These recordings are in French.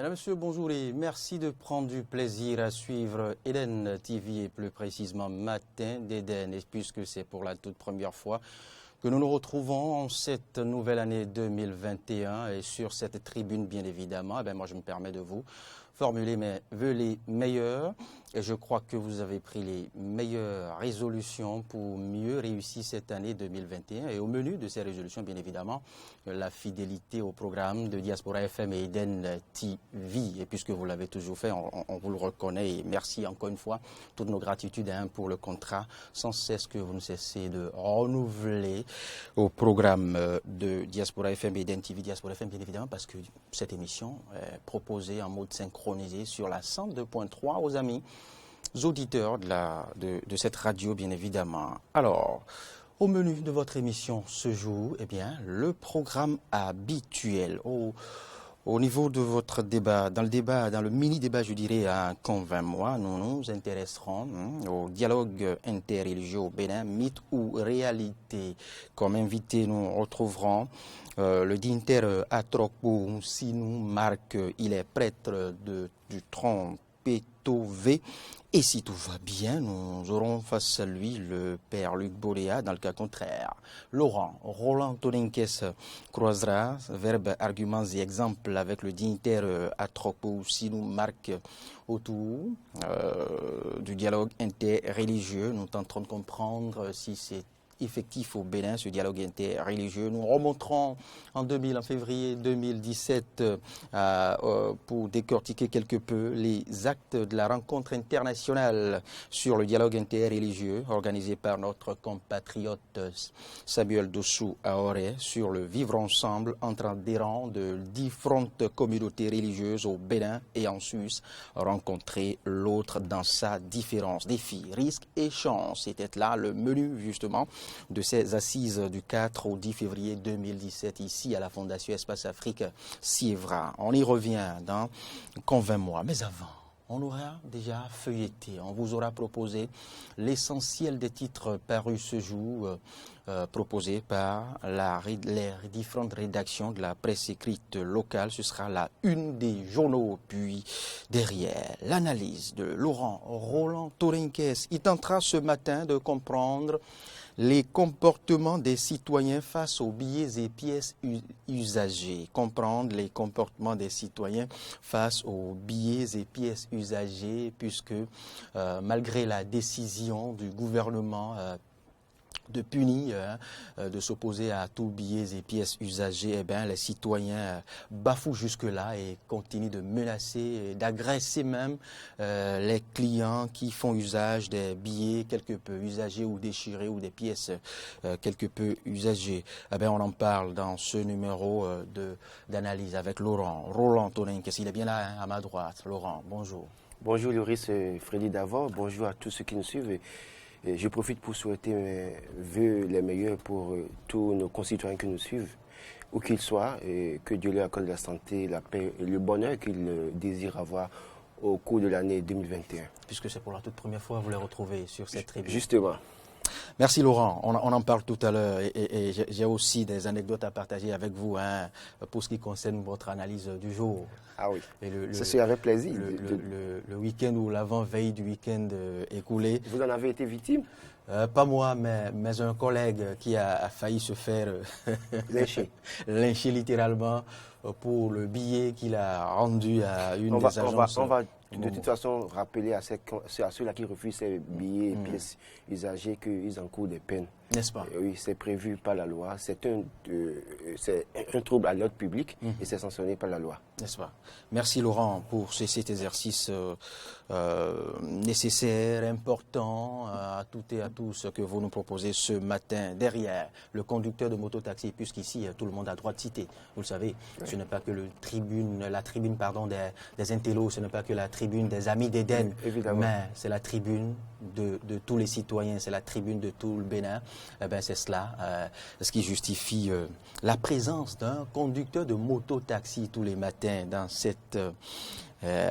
Mesdames, Messieurs, bonjour et merci de prendre du plaisir à suivre Eden TV et plus précisément Matin d'Eden. Et puisque c'est pour la toute première fois que nous nous retrouvons en cette nouvelle année 2021 et sur cette tribune bien évidemment, moi je me permets de vous formuler mes vœux les meilleurs et je crois que vous avez pris les meilleures résolutions pour mieux réussir cette année 2021 et au menu de ces résolutions bien évidemment la fidélité au programme de Diaspora FM et Eden TV et puisque vous l'avez toujours fait, on vous le reconnaît et merci encore une fois, toutes nos gratitudes pour le contrat sans cesse que vous ne cessez de renouveler au programme de Diaspora FM et Eden TV, Diaspora FM bien évidemment parce que cette émission est proposée en mode synchronisé sur la 102.3 aux amis auditeurs de cette radio bien évidemment. Alors, au menu de votre émission ce jour, le programme habituel. Au niveau de votre débat, dans le mini-débat, je dirais, à Convainc-moi, nous nous intéresserons au dialogue interreligieux au Bénin, mythe ou réalité. Comme invité, nous retrouverons le dignitaire Atrokbo Sinou Marc, il est prêtre du tronc Pétové. Et si tout va bien, nous aurons face à lui le père Luc Boléa. Dans le cas contraire, Roland Toninkes croisera verbes, arguments et exemples avec le dignitaire Atrokbo Sinou Marc autour du dialogue interreligieux. Nous tenterons de comprendre si c'est effectif au Bénin, ce dialogue interreligieux. Nous remonterons en février 2017 pour décortiquer quelque peu les actes de la rencontre internationale sur le dialogue interreligieux organisée par notre compatriote Samuel Dossou Aoré sur le vivre ensemble entre adhérents de différentes communautés religieuses au Bénin et en Suisse, rencontrer l'autre dans sa différence. Défis, risques et chances. C'était là le menu justement de ces assises du 4 au 10 février 2017 ici à la Fondation Espace Afrique Sievra. On y revient dans Convainc-moi. Mais avant, on aura déjà feuilleté, on vous aura proposé l'essentiel des titres parus ce jour, proposés par les différentes rédactions de la presse écrite locale. Ce sera la une des journaux, puis derrière l'analyse de Roland Toninkes. Il tentera ce matin de comprendre les comportements des citoyens face aux billets et pièces usagés. Comprendre les comportements des citoyens face aux billets et pièces usagés, puisque malgré la décision du gouvernement de punir, de s'opposer à tous billets et pièces usagées, les citoyens bafouent jusque-là et continuent de menacer, d'agresser même les clients qui font usage des billets quelque peu usagés ou déchirés ou des pièces quelque peu usagées. On en parle dans ce numéro d'analyse avec Roland Toninkes. Il est bien là à ma droite. Laurent, bonjour. Bonjour Loris Freddy Davor, bonjour à tous ceux qui nous suivent. Et je profite pour souhaiter mes vœux les meilleurs pour tous nos concitoyens qui nous suivent, où qu'ils soient, et que Dieu leur accorde la santé, la paix et le bonheur qu'ils désirent avoir au cours de l'année 2021. Puisque c'est pour la toute première fois, vous les retrouvez sur cette tribune. Justement. Merci Laurent, on en parle tout à l'heure et j'ai aussi des anecdotes à partager avec vous pour ce qui concerne votre analyse du jour. Ah oui, ça serait plaisir. Le week-end ou l'avant-veille du week-end écoulé. Vous en avez été victime? Pas moi, mais un collègue qui a failli se faire lyncher littéralement pour le billet qu'il a rendu à une des agences. On va de toute façon rappeler à ceux-là qui refusent ces billets et pièces usagées qu'ils encourent des peines. N'est-ce pas? Oui, c'est prévu par la loi. C'est un trouble à l'ordre public et c'est sanctionné par la loi. N'est-ce pas? Merci Laurent pour cet exercice nécessaire, important à toutes et à tous que vous nous proposez ce matin. Derrière le conducteur de moto-taxi, puisqu'ici tout le monde a droit de citer. Vous le savez, oui. Ce n'est pas que la tribune des intellos, ce n'est pas que la tribune des amis d'Éden, mais c'est la tribune de tous les citoyens, c'est la tribune de tout le Bénin. C'est cela, ce qui justifie la présence d'un conducteur de moto-taxi tous les matins dans cette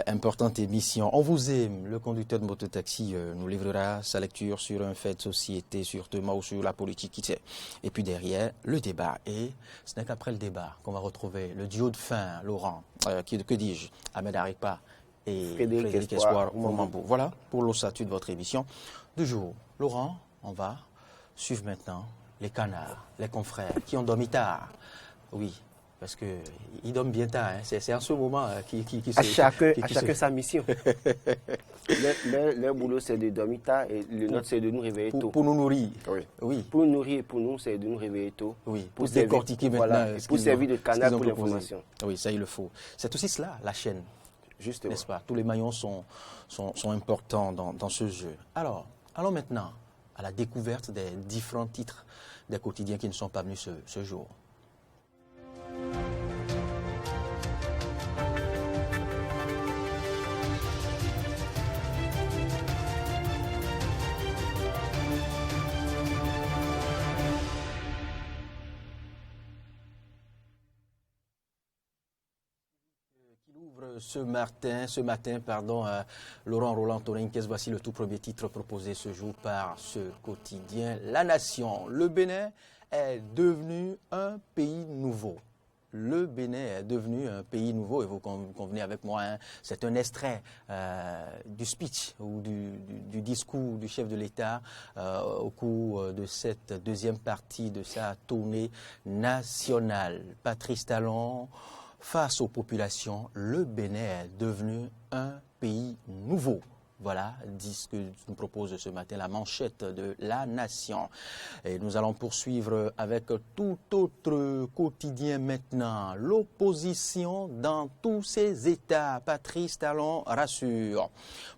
Importante émission. On vous aime. Le conducteur de mototaxi nous livrera sa lecture sur un fait de société, sur Thomas ou sur la politique, qui sait. Et puis derrière, le débat. Et ce n'est qu'après le débat qu'on va retrouver le duo de fin, Laurent, que dis-je, Ahmed Aripa et Frédéric Espoir Momambo. Voilà pour l'ossature de votre émission du jour. Laurent, on va suivre maintenant les canards, les confrères qui ont dormi tard. Oui. Parce qu'ils dorment bien tard. Hein. C'est en ce moment qui chacun sa mission. Leur boulot, c'est de dormir tard et le nôtre, c'est de nous réveiller tôt. Pour nous nourrir. Oui. Pour nous nourrir et pour nous, c'est de nous réveiller tôt. Oui. Pour décortiquer maintenant. Voilà, pour servir de canal pour l'information. Oui, ça, il le faut. C'est aussi cela, la chaîne. Justement. N'est-ce pas? Tous les maillons sont importants dans ce jeu. Alors, allons maintenant à la découverte des différents titres des quotidiens qui ne sont pas venus ce jour. Ce matin, Laurent Roland Torinquez, voici le tout premier titre proposé ce jour par ce quotidien La Nation. Le Bénin est devenu un pays nouveau. Le Bénin est devenu un pays nouveau et vous convenez avec moi, hein, c'est un extrait du speech ou du discours du chef de l'État au cours de cette deuxième partie de sa tournée nationale. Patrice Talon. Face aux populations, le Bénin est devenu un pays nouveau. Voilà, dit ce que nous propose ce matin la manchette de La Nation. Et nous allons poursuivre avec tout autre quotidien maintenant. L'opposition dans tous ses états. Patrice Talon rassure.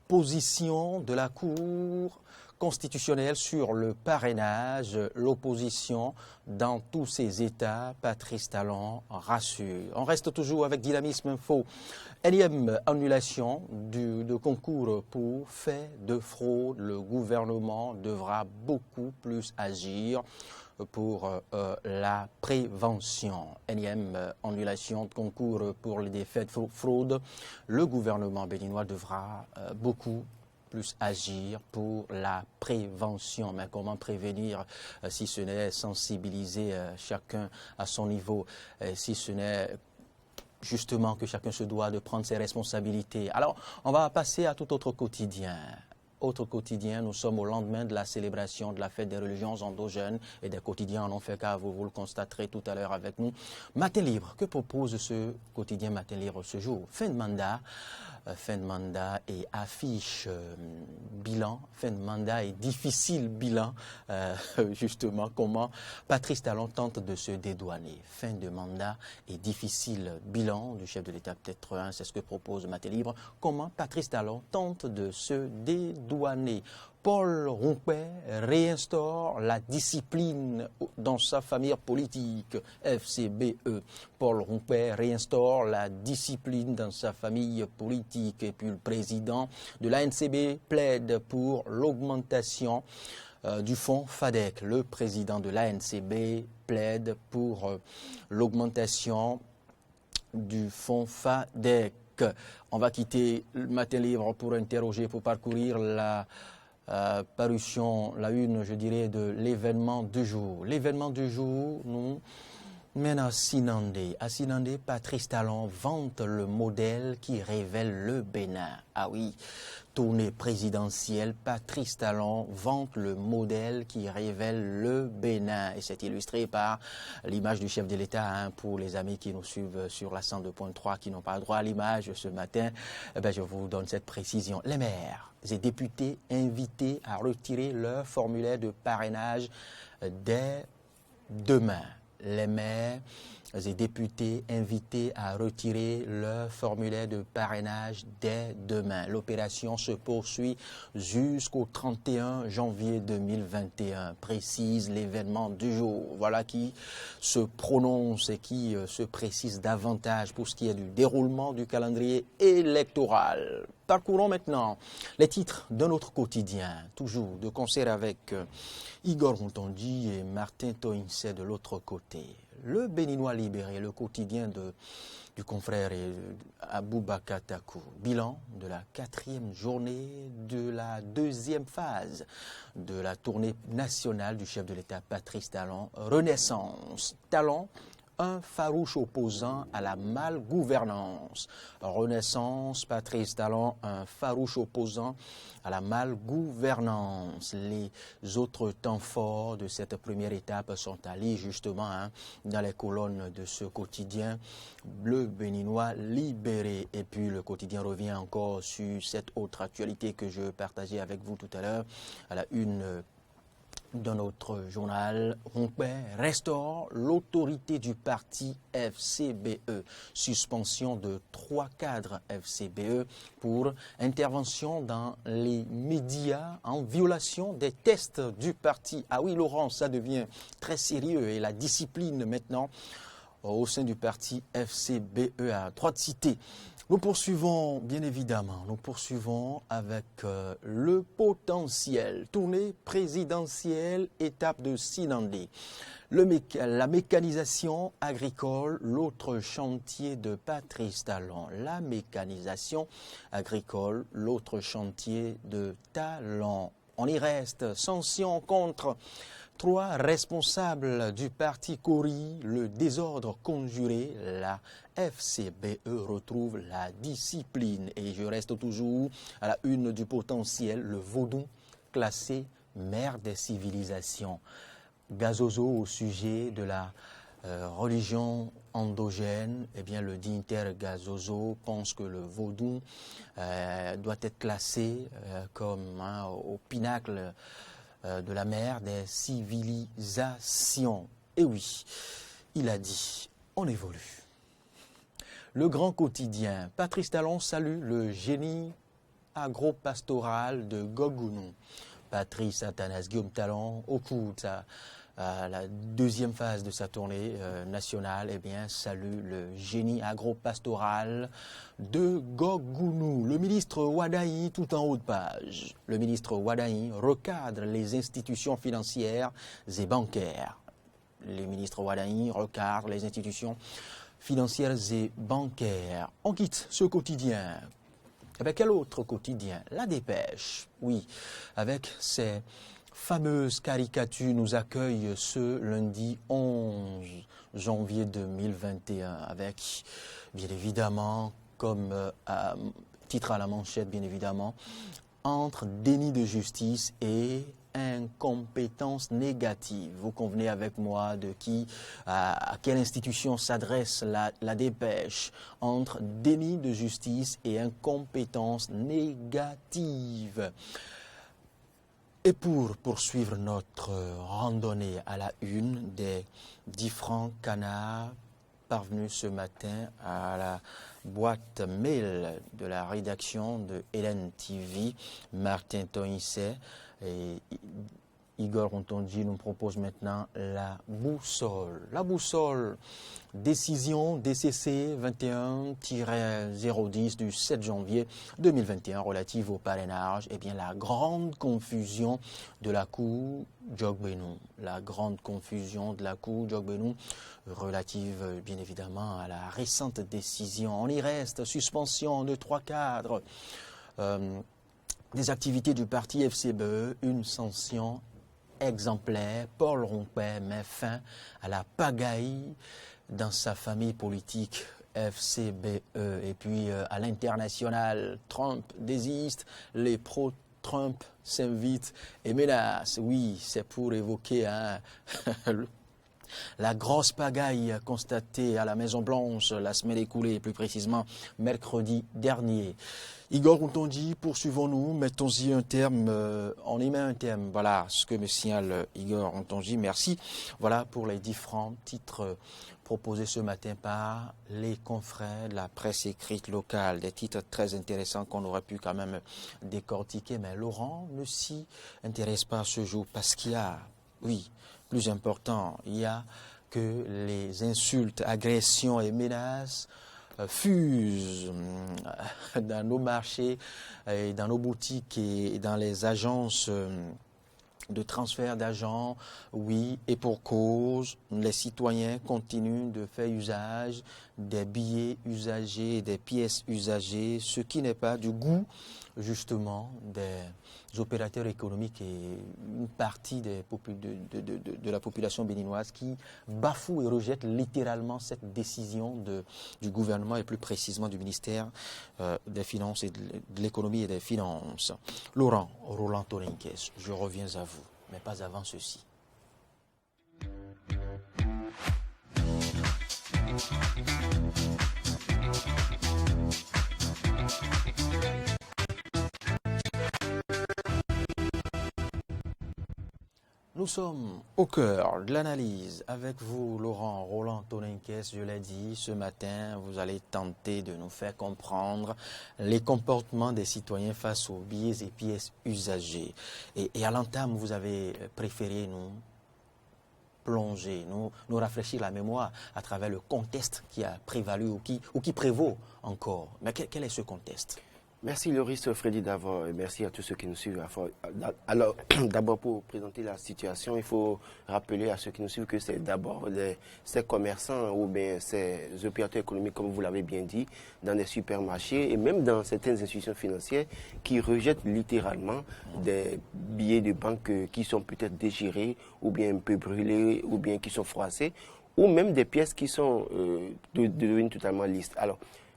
Position de la Cour constitutionnelle sur le parrainage, l'opposition dans tous ses états, Patrice Talon rassure. On reste toujours avec Dynamisme Info. Énième annulation de concours pour fait de fraude. Le gouvernement devra beaucoup plus agir pour la prévention. Énième annulation de concours pour les faits de fraude. Le gouvernement béninois devra beaucoup plus agir pour la prévention. Mais comment prévenir si ce n'est sensibiliser chacun à son niveau, si ce n'est justement que chacun se doit de prendre ses responsabilités. Alors, on va passer à tout autre quotidien. Autre quotidien, nous sommes au lendemain de la célébration de la fête des religions endogènes et des quotidiens en ont fait cas, vous le constaterez tout à l'heure avec nous. Matin libre, que propose ce quotidien Matin libre ce jour? Fin de mandat et affiche bilan, fin de mandat et difficile bilan, justement, comment Patrice Talon tente de se dédouaner. Fin de mandat et difficile bilan du chef de l'État, peut-être un, c'est ce que propose Matin libre. Comment Patrice Talon tente de se dédouaner. Paul Rompé réinstaure la discipline dans sa famille politique, FCBE. Paul Rompé réinstaure la discipline dans sa famille politique. Et puis le président de l'ANCB plaide pour l'augmentation du fonds FADEC. Le président de l'ANCB plaide pour l'augmentation du fonds FADEC. On va quitter le Matin libre pour interroger, pour parcourir la parution, la une, je dirais, de l'événement du jour. L'événement du jour, nous mène à Sinandé. À Sinandé, Patrice Talon vante le modèle qui révèle le Bénin. Ah oui, tournée présidentielle, Patrice Talon vante le modèle qui révèle le Bénin. Et c'est illustré par l'image du chef de l'État, hein, pour les amis qui nous suivent sur la 102.3, qui n'ont pas droit à l'image ce matin. Je vous donne cette précision. Les maires et députés invités à retirer leur formulaire de parrainage dès demain. Les maires et députés invités à retirer leur formulaire de parrainage dès demain. L'opération se poursuit jusqu'au 31 janvier 2021, précise l'événement du jour. Voilà qui se prononce et qui se précise davantage pour ce qui est du déroulement du calendrier électoral. Parcourons maintenant les titres d'un autre quotidien, toujours de concert avec Igor Moutandi et Martin Toinsé de l'autre côté. Le Béninois libéré, le quotidien du confrère Aboubakar Takou. Bilan de la 4e journée de la 2e phase de la tournée nationale du chef de l'État Patrice Talon. Renaissance. Talon, un farouche opposant à la malgouvernance. Renaissance, Patrice Talon, un farouche opposant à la malgouvernance. Les autres temps forts de cette première étape sont allés justement dans les colonnes de ce quotidien, le Béninois libéré. Et puis le quotidien revient encore sur cette autre actualité que je partageais avec vous tout à l'heure, à la une dans notre journal. Rompin restaure l'autorité du parti FCBE. Suspension de 3 cadres FCBE pour intervention dans les médias en violation des tests du parti. Ah oui, Laurent, ça devient très sérieux et la discipline maintenant au sein du parti FCBE a droit de citer. Nous poursuivons, bien évidemment, avec le potentiel. Tournée présidentielle, étape de Sinandé. La mécanisation agricole, l'autre chantier de Patrice Talon. La mécanisation agricole, l'autre chantier de Talon. On y reste. Sanction contre 3 responsables du parti Cori, le désordre conjuré, la FCBE retrouve la discipline. Et je reste toujours à la une du potentiel, le vaudou classé mère des civilisations. Gazozo au sujet de la religion endogène, eh bien le dignitaire Gazozo pense que le vaudou doit être classé comme au pinacle de la mère des civilisations. Et oui, il a dit, on évolue. Le grand quotidien, Patrice Talon salue le génie agro-pastoral de Gogounou. Patrice Athanas Guillaume Talon, au cours de la 2e phase de sa tournée nationale, eh bien, salue le génie agro-pastoral de Gogounou. Le ministre Wadaï, tout en haut de page, le ministre Wadaï recadre les institutions financières et bancaires. Les ministres Wadaï recadrent les institutions financières et bancaires. On quitte ce quotidien. Avec quel autre quotidien? La Dépêche, oui, avec ses fameuses caricatures, nous accueille ce lundi 11 janvier 2021 avec, bien évidemment, comme titre à la manchette, bien évidemment, entre déni de justice et incompétence négative. Vous convenez avec moi de à quelle institution s'adresse la Dépêche entre déni de justice et incompétence négative. Et pour poursuivre notre randonnée à la une des 10 francs canards parvenus ce matin à la boîte mail de la rédaction de Hélène TV, Martin Tonisset et Igor Rontondi nous propose maintenant la boussole. La boussole, décision DCC 21-010 du 7 janvier 2021 relative au parrainage. Eh bien, la grande confusion de la Cour Djogbenou. La grande confusion de la Cour Djogbenou relative, bien évidemment, à la récente décision. On y reste, suspension de 3 cadres des activités du parti FCBE, une sanction exemplaire. Paul Rompin met fin à la pagaille dans sa famille politique FCBE. Et puis à l'international, Trump désiste, les pro-Trump s'invitent et menacent. Oui, c'est pour évoquer la grosse pagaille constatée à la Maison-Blanche la semaine écoulée, plus précisément mercredi dernier. Igor Rontondi, poursuivons-nous, mettons-y un terme, on y met un terme. Voilà ce que me signale Igor Rontondi, merci. Voilà pour les différents titres proposés ce matin par les confrères de la presse écrite locale. Des titres très intéressants qu'on aurait pu quand même décortiquer, mais Laurent ne s'y intéresse pas ce jour parce qu'il y a, oui, plus important, il y a que les insultes, agressions et menaces fusent dans nos marchés, et dans nos boutiques et dans les agences de transfert d'argent, oui, et pour cause, les citoyens continuent de faire usage des billets usagés, des pièces usagées, ce qui n'est pas du goût, justement, des opérateurs économiques et une partie de la population béninoise qui bafoue et rejette littéralement cette décision du gouvernement et plus précisément du ministère des Finances et de l'économie et des Finances. Roland Torinques, je reviens à vous, mais pas avant ceci. Nous sommes au cœur de l'analyse avec vous, Roland Torinques. Je l'ai dit ce matin, vous allez tenter de nous faire comprendre les comportements des citoyens face aux billets et pièces usagées. Et à l'entame, vous avez préféré nous plonger, nous rafraîchir la mémoire à travers le contexte qui a prévalu ou qui prévaut encore. Mais quel est ce contexte? Merci Loris, Freddy d'abord, et merci à tous ceux qui nous suivent. Alors, d'abord pour présenter la situation, il faut rappeler à ceux qui nous suivent que c'est d'abord ces commerçants ou bien ces opérateurs économiques, comme vous l'avez bien dit, dans les supermarchés et même dans certaines institutions financières qui rejettent littéralement des billets de banque qui sont peut-être déchirés ou bien un peu brûlés ou bien qui sont froissés ou même des pièces qui sont devenues totalement lisses.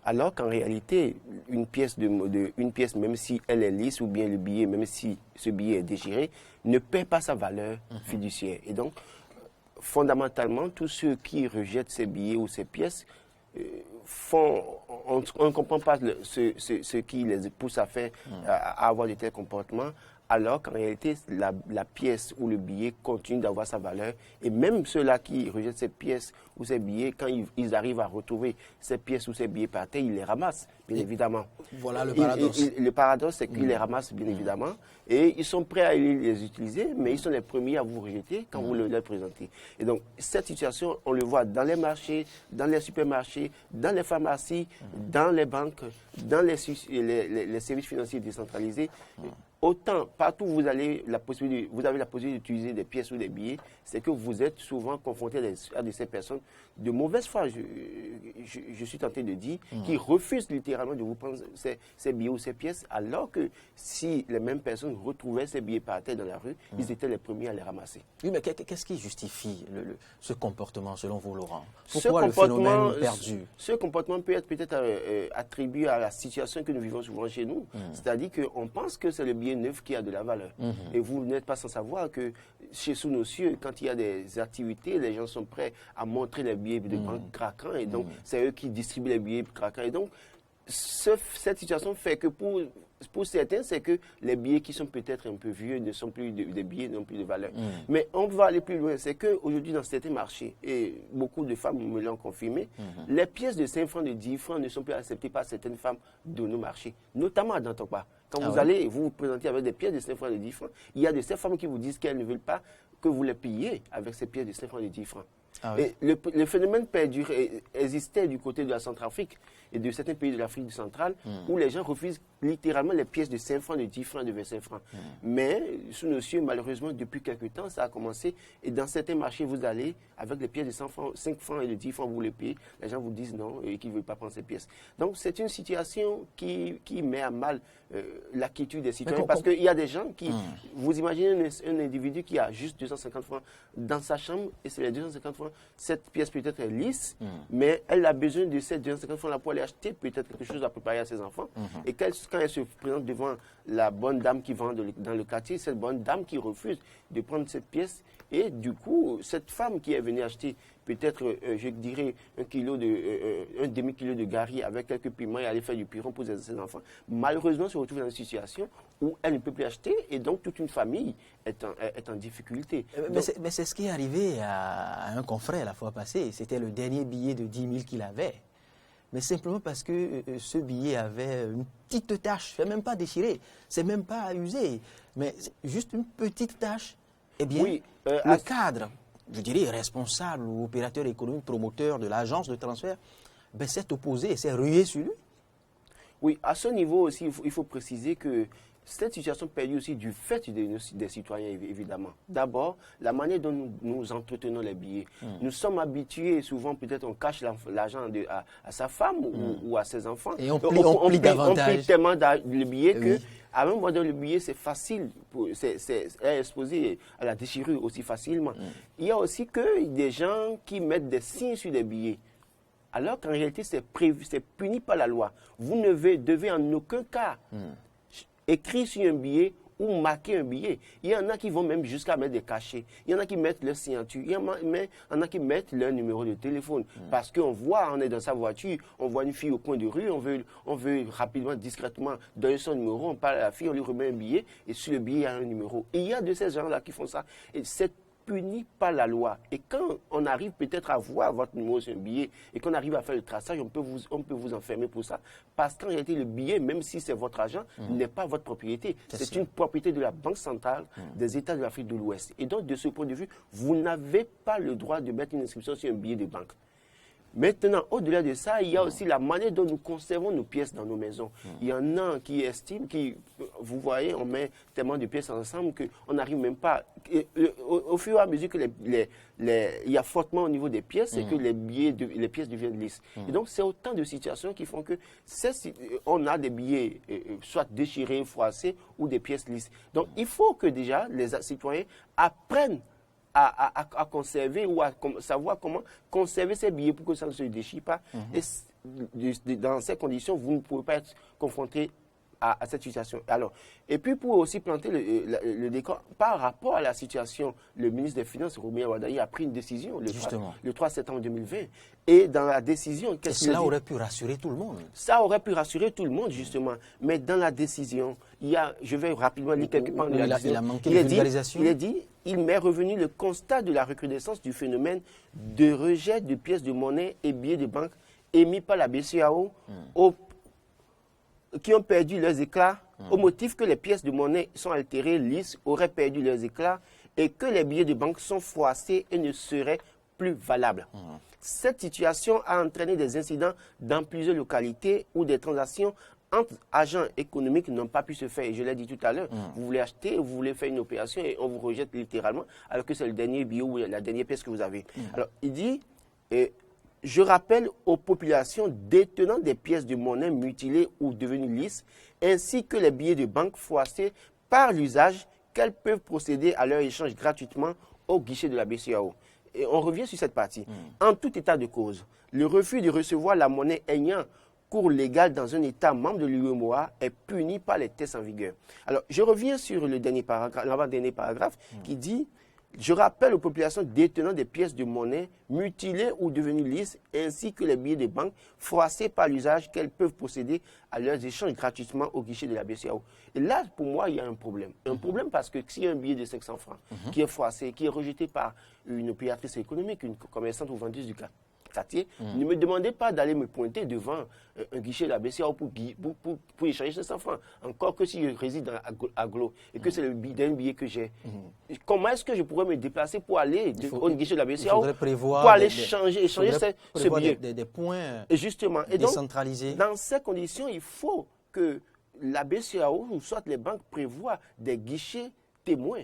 Alors qu'en réalité, une pièce, même si elle est lisse, ou bien le billet, même si ce billet est déchiré, ne perd pas sa valeur fiduciaire. Et donc, fondamentalement, tous ceux qui rejettent ces billets ou ces pièces on ne comprend pas ce qui les pousse à faire, à avoir de tels comportements, alors qu'en réalité, la pièce ou le billet continue d'avoir sa valeur. Et même ceux-là qui rejettent ces pièces ou ces billets, quand ils arrivent à retrouver ces pièces ou ces billets par terre, ils les ramassent, bien évidemment. Voilà le paradoxe. Le paradoxe, c'est qu'ils les ramassent, bien évidemment, et ils sont prêts à les utiliser, mais ils sont les premiers à vous rejeter quand vous les présentez. Et donc, cette situation, on le voit dans les marchés, dans les supermarchés, dans les pharmacies, dans les banques, dans les services financiers décentralisés. Autant, partout où vous avez la possibilité d'utiliser des pièces ou des billets, c'est que vous êtes souvent confronté à de ces personnes de mauvaise foi, je suis tenté de dire, qui refusent littéralement de vous prendre ces billets ou ces pièces, alors que si les mêmes personnes retrouvaient ces billets par terre dans la rue, ils étaient les premiers à les ramasser. Oui, mais qu'est-ce qui justifie ce comportement, selon vous, Laurent? Pourquoi le phénomène perdu? Ce comportement peut être peut-être attribué à la situation que nous vivons souvent chez nous. C'est-à-dire qu'on pense que c'est le billet neuf qui a de la valeur. Et vous n'êtes pas sans savoir que chez sous nos cieux, quand il y a des activités, les gens sont prêts à montrer les billets de banque craquants. Et donc, c'est eux qui distribuent les billets craquants. Et donc, cette situation fait que pour certains, c'est que les billets qui sont peut-être un peu vieux ne sont plus des billets, n'ont plus de valeur. Mais on va aller plus loin. C'est qu'aujourd'hui, dans certains marchés, et beaucoup de femmes me l'ont confirmé, les pièces de 5 francs, de 10 francs ne sont plus acceptées par certaines femmes de nos marchés, notamment à Dantokpa. Quand vous allez vous présenter avec des pièces de 5 francs, de 10 francs, il y a de ces femmes qui vous disent qu'elles ne veulent pas que vous les payiez avec ces pièces de 5 francs, de 10 francs. Et le phénomène existait du côté de la Centrafrique et de certains pays de l'Afrique centrale où les gens refusent littéralement les pièces de 5 francs, de 10 francs, de 25 francs. Mais sous nos cieux, malheureusement, depuis quelques temps, ça a commencé. Et dans certains marchés, vous allez avec les pièces de 5 francs et de 10 francs, vous les payez. Les gens vous disent non et qu'ils ne veulent pas prendre ces pièces. Donc c'est une situation qui met à mal la quiétude des citoyens. Parce qu'il y a des gens qui... Vous imaginez un individu qui a juste 250 francs dans sa chambre et c'est les 250 francs. Cette pièce peut-être est lisse, mais elle a besoin de ces 250 francs là pour aller acheter peut-être quelque chose à préparer à ses enfants. Et quand elle se présente devant la bonne dame qui vend dans le quartier, cette bonne dame qui refuse de prendre cette pièce, et du coup, cette femme qui est venue acheter peut-être, je dirais, un demi-kilo de gari avec quelques piments et aller faire du piron pour ses enfants, malheureusement se retrouve dans une situation où elle ne peut plus acheter et donc toute une famille est en difficulté. Mais c'est ce qui est arrivé à un confrère la fois passée. C'était le dernier billet de 10 000 qu'il avait. Mais simplement parce que ce billet avait une petite tache, c'est même pas déchiré, c'est même pas usé, mais juste une petite tache. Eh bien, le cadre, je dirais responsable ou opérateur économique, promoteur de l'agence de transfert, s'est opposé et s'est rué sur lui. Oui, à ce niveau aussi, il faut préciser que cette situation perdue aussi du fait des citoyens, évidemment. D'abord, la manière dont nous entretenons les billets. Nous sommes habitués, souvent peut-être on cache l'argent à sa femme ou à ses enfants. Et on plie davantage. On plie tellement le billet que, à un moment donné, le billet, c'est facile, c'est exposé à la déchirure aussi facilement. Il y a aussi des gens qui mettent des signes sur les billets. Alors qu'en réalité, c'est puni par la loi. Vous ne devez en aucun cas écrire sur un billet ou marquer un billet. Il y en a qui vont même jusqu'à mettre des cachets. Il y en a qui mettent leur signature. Il y en a qui mettent leur numéro de téléphone. Parce qu'on voit, on est dans sa voiture, on voit une fille au coin de rue, on veut rapidement, discrètement donner son numéro, on parle à la fille, on lui remet un billet, et sur le billet, il y a un numéro. Et il y a de ces gens-là qui font ça. Et c'est puni par la loi. Et quand on arrive peut-être à voir votre numéro sur un billet et qu'on arrive à faire le traçage, on peut vous enfermer pour ça. Parce qu'en réalité, le billet, même si c'est votre argent, n'est pas votre propriété. C'est une propriété de la Banque centrale des États de l'Afrique de l'Ouest. Et donc, de ce point de vue, vous n'avez pas le droit de mettre une inscription sur un billet de banque. Maintenant, au-delà de ça, il y a aussi la manière dont nous conservons nos pièces dans nos maisons. Il y en a qui estiment, vous voyez, on met tellement de pièces ensemble qu'on n'arrive même pas. Au fur et à mesure que il y a fortement au niveau des pièces, c'est que les pièces deviennent lisses. Et donc, c'est autant de situations qui font que on a des billets soit déchirés, froissés ou des pièces lisses. Donc, il faut que déjà les citoyens apprennent à conserver ou à savoir comment conserver ces billets pour que ça ne se déchire pas. Et dans ces conditions, vous ne pouvez pas être confronté à cette situation. Alors, et puis pour aussi planter le décor, par rapport à la situation, le ministre des Finances, Roumia Wadaï, a pris une décision le 3 septembre 2020. Et dans la décision, qu'est-ce qu'il a dit ? Cela aurait pu rassurer tout le monde. Ça aurait pu rassurer tout le monde, justement. Mais dans la décision, je vais rapidement lire quelque part de la décision. Il a manqué de vulgarisation. Il m'est revenu le constat de la recrudescence du phénomène de rejet de pièces de monnaie et billets de banque émis par la BCEAO qui ont perdu leurs éclats au motif que les pièces de monnaie sont altérées, lisses, auraient perdu leurs éclats et que les billets de banque sont froissés et ne seraient plus valables. Cette situation a entraîné des incidents dans plusieurs localités où des transactions entre agents économiques n'ont pas pu se faire. Et je l'ai dit tout à l'heure, vous voulez acheter, vous voulez faire une opération et on vous rejette littéralement alors que c'est le dernier billet ou la dernière pièce que vous avez. Alors, il dit, je rappelle aux populations détenant des pièces de monnaie mutilées ou devenues lisses, ainsi que les billets de banque froissés par l'usage, qu'elles peuvent procéder à leur échange gratuitement au guichet de la BCEAO. Et on revient sur cette partie. En tout état de cause, le refus de recevoir la monnaie ayant cours légal dans un État membre de l'UEMOA est puni par les tests en vigueur. Alors, je reviens sur le dernier paragraphe, l'avant-dernier paragraphe qui dit « Je rappelle aux populations détenant des pièces de monnaie mutilées ou devenues lisses, ainsi que les billets de banque froissés par l'usage qu'elles peuvent procéder à leurs échanges gratuitement au guichet de la BCEAO. » Et là, pour moi, il y a un problème. Un problème parce que s'il y a un billet de 500 francs qui est froissé, qui est rejeté par une opératrice économique, une commerçante ou vendeuse du quartier, ne me demandez pas d'aller me pointer devant un guichet de la BCEAO pour échanger 500 francs. Encore que si je réside à Glo et que c'est le billet que j'ai. Comment est-ce que je pourrais me déplacer pour aller au guichet de la BCEAO pour aller échanger ce billet des points justement. Et donc, décentralisés. Dans ces conditions, il faut que la BCEAO ou soit les banques prévoient des guichets témoins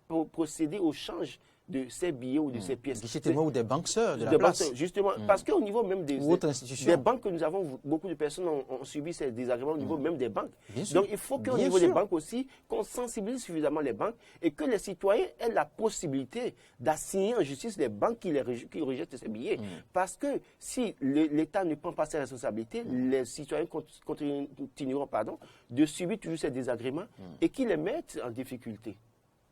pour procéder au change de ces billets ou de ces pièces. Guichet témoin ou des banques sœurs de la place. Justement, parce qu'au niveau même des banques que nous avons, beaucoup de personnes ont subi ces désagréments au niveau même des banques. Donc il faut qu'au niveau des banques aussi, qu'on sensibilise suffisamment les banques et que les citoyens aient la possibilité d'assigner en justice les banques qui rejettent ces billets. Parce que si l'État ne prend pas ses responsabilités, les citoyens continueront de subir toujours ces désagréments et qui les mettent en difficulté.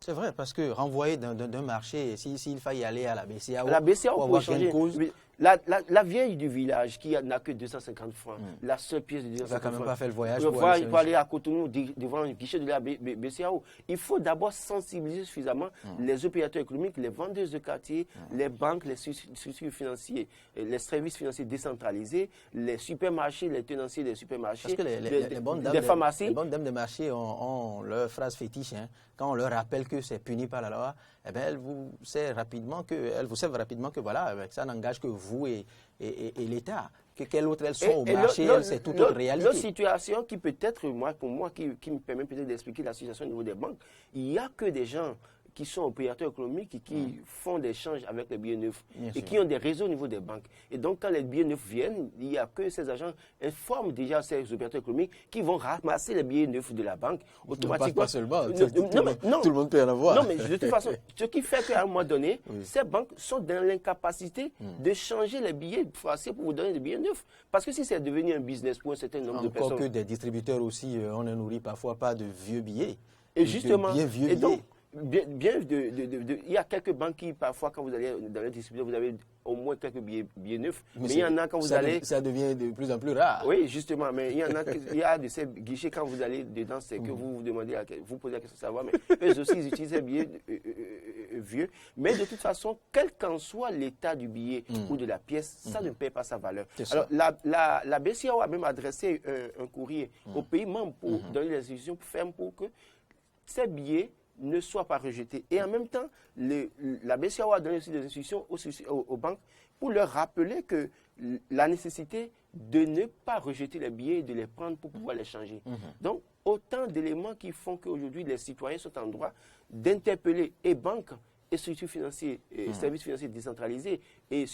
C'est vrai, parce que renvoyer d'un marché, s'il faille aller à la BCEAO, pour échanger cause. La vieille du village qui n'a que 250 francs, la seule pièce de 250 francs. Il ne va quand même pas faire le voyage. Il faut aller à Cotonou devant un guichet de la BCEAO. Il faut d'abord sensibiliser suffisamment les opérateurs économiques, les vendeuses de quartier, les banques, les structures financières, les services financiers décentralisés, les supermarchés, les tenanciers des supermarchés, parce que les pharmacies. Les bonnes dames de marché ont leur phrase fétiche. Quand on leur rappelle que c'est puni par la loi, eh bien, elles vous savent rapidement que voilà, ça n'engage que vous et l'État. quelle autre elles sont au marché, c'est toute autre réalité. L'autre situation qui peut-être, pour moi, qui me permet peut-être d'expliquer la situation au niveau des banques, il n'y a que des gens qui sont opérateurs économiques et qui font des échanges avec les billets neufs et qui ont des réseaux au niveau des banques. Et donc, quand les billets neufs viennent, il n'y a que ces agents informent déjà ces opérateurs économiques qui vont ramasser les billets neufs de la banque automatiquement. Pas seulement, tout le monde peut en avoir. Non, mais de toute façon, ce qui fait qu'à un moment donné, ces banques sont dans l'incapacité de changer les billets français pour vous donner des billets neufs. Parce que si c'est devenu un business pour un certain nombre de personnes... Encore que des distributeurs aussi, on ne nourrit parfois pas de vieux billets. Et justement, bien vieux billets. Il y a quelques banques qui, parfois, quand vous allez dans le distributeur, vous avez au moins quelques billets neufs. Mais il y en a quand vous allez... Ça devient de plus en plus rare. Oui, justement. Mais il y en a, il y a de ces guichets, quand vous allez dedans, c'est que vous vous demandez, vous posez la question de savoir, mais eux aussi, ils utilisent des billets vieux. Mais de toute façon, quel qu'en soit l'état du billet ou de la pièce, ça ne perd pas sa valeur. Alors, la BCEAO a même adressé un courrier aux pays membres pour donner les instructions fermes pour que ces billets ne soient pas rejetés. Et en même temps, la BCEAO a donné aussi des instructions aux banques pour leur rappeler que la nécessité de ne pas rejeter les billets et de les prendre pour pouvoir les changer. Donc, autant d'éléments qui font qu'aujourd'hui, les citoyens sont en droit d'interpeller et banques et structures financières, et services financiers décentralisés et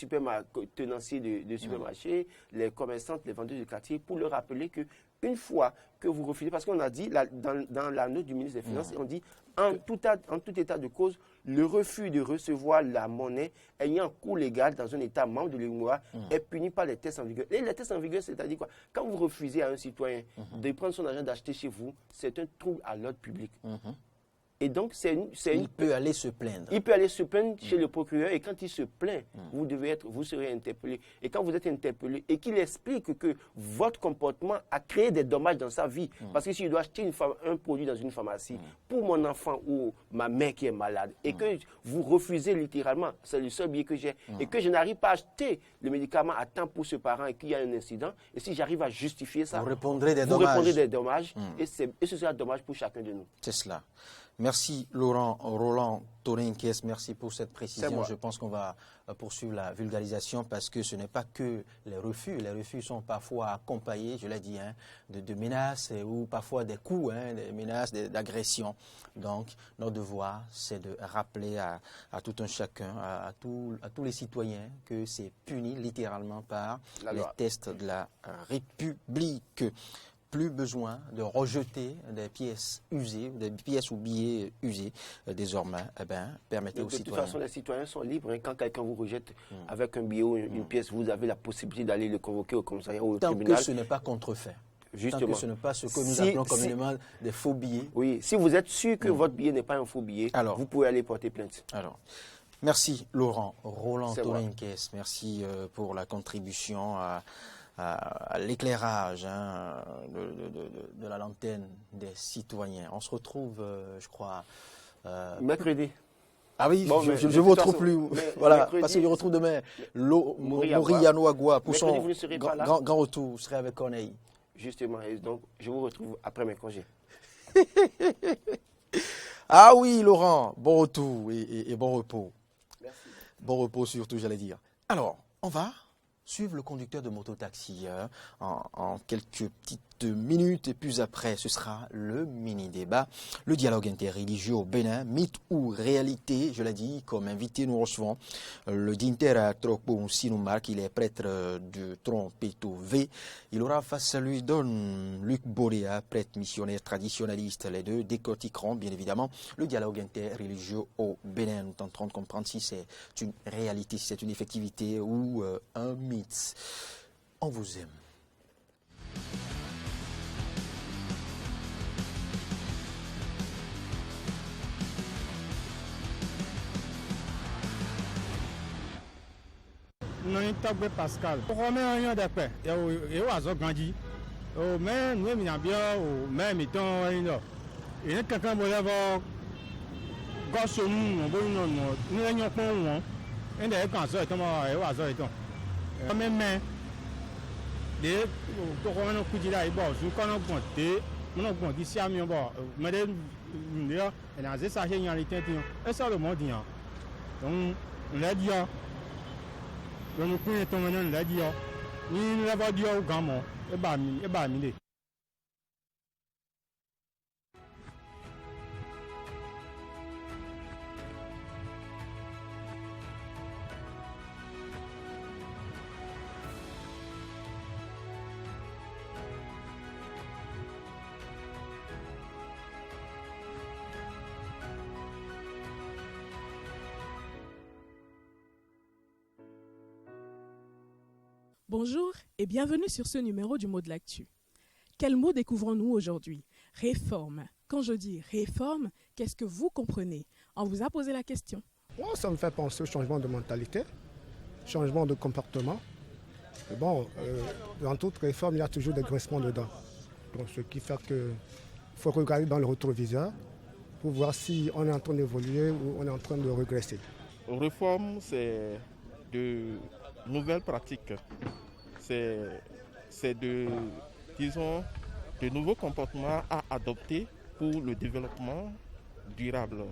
tenanciers de supermarchés, les commerçantes, les vendeurs de quartier, pour leur rappeler que une fois que vous refusez, parce qu'on a dit, dans la note du ministre des Finances, on dit, en tout état de cause, le refus de recevoir la monnaie ayant cours légal dans un État membre de l'UEMOA est puni par les tests en vigueur. Et les tests en vigueur, c'est-à-dire quoi? Quand vous refusez à un citoyen de prendre son argent d'acheter chez vous, c'est un trouble à l'ordre public. Et donc, il peut aller se plaindre. Il peut aller se plaindre chez le procureur et quand il se plaint, vous serez interpellé. Et quand vous êtes interpellé et qu'il explique que votre comportement a créé des dommages dans sa vie, parce que si je dois acheter un produit dans une pharmacie pour mon enfant ou ma mère qui est malade et que vous refusez littéralement, c'est le seul billet que j'ai, et que je n'arrive pas à acheter le médicament à temps pour ce parent et qu'il y a un incident, et si j'arrive à justifier ça, vous répondrez des dommages et ce sera dommage pour chacun de nous. C'est cela. Merci Roland Torinkes, merci pour cette précision. Je pense qu'on va poursuivre la vulgarisation parce que ce n'est pas que les refus. Les refus sont parfois accompagnés, je l'ai dit, de menaces ou parfois des coups, des menaces, d'agressions. Donc, notre devoir, c'est de rappeler à tout un chacun, à tous les citoyens que c'est puni littéralement par les tests de la République. Plus besoin de rejeter des pièces usées, des pièces ou billets usés. Désormais, permettez aux citoyens. De toute façon, les citoyens sont libres. Quand quelqu'un vous rejette avec un billet ou une pièce, vous avez la possibilité d'aller le convoquer au commissariat ou au tribunal. Tant que ce n'est pas contrefait. Justement. Tant que ce n'est pas ce que nous appelons communément des faux billets. Oui, si vous êtes sûr que votre billet n'est pas un faux billet, vous pouvez aller porter plainte. Alors, merci Roland Torinkes, merci pour la contribution à l'éclairage de la lanterne des citoyens. On se retrouve, je crois... mercredi. Ah oui, bon, je ne vous retrouve plus. Voilà, parce que je retrouve demain Moriano Agua pour son grand retour. Vous serez avec Corneille. Justement, et donc je vous retrouve après mes congés. Ah oui, Laurent, bon retour et bon repos. Merci. Bon repos surtout, j'allais dire. Alors, on va suivre le conducteur de mototaxi en quelques petites minutes et puis après ce sera le mini-débat, le dialogue interreligieux au Bénin, mythe ou réalité. Je l'ai dit, comme invité nous recevons le Dinter Trokbo Sinoumar, il est prêtre de Trompeto V. Il aura face à lui Don Luc Boréa, prêtre missionnaire traditionnaliste. Les deux décortiqueront bien évidemment le dialogue interreligieux au Bénin. Nous tenterons de comprendre si c'est une réalité, si c'est une effectivité ou un mythe. On vous aime. Non, Tagbe Pascal. Romain Agnon d'Epé, et Oazo Gandhi. Mais nous, nous avons bien, même étant, il y a quelqu'un qui va voir, gosse nous avons pas un et des cancers, et Oazo étant. Mais, des Corona Kudila, et bon, je connais compter, mon bon, d'ici à mi, bon, mais il y a des sachets, il y a des têtes, et ça le monde, donc, on l'a dit, nous pouvons tomber dans la dia. ni lève Dieu au gamin et bah mine. Bonjour et bienvenue sur ce numéro du Mot de l'Actu. Quel mot découvrons-nous aujourd'hui? Réforme. Quand je dis réforme, qu'est-ce que vous comprenez? On vous a posé la question. Bon, ça me fait penser au changement de mentalité, changement de comportement. Mais bon, dans toute réforme, il y a toujours des grincements dedans. Donc, ce qui fait qu'il faut regarder dans le rétroviseur pour voir si on est en train d'évoluer ou on est en train de régresser. Réforme, c'est de nouvelles pratiques. C'est de nouveaux comportements à adopter pour le développement durable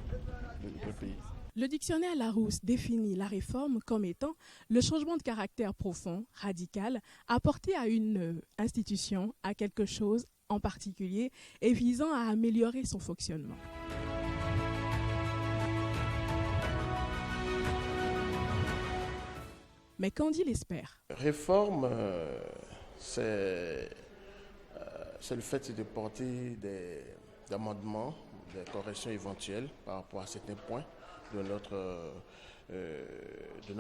du pays. Le dictionnaire Larousse définit la réforme comme étant le changement de caractère profond, radical, apporté à une institution, à quelque chose en particulier, et visant à améliorer son fonctionnement. Mais qu'en dit l'expert? Réforme, c'est le fait de porter des amendements, des corrections éventuelles par rapport à certains points de notre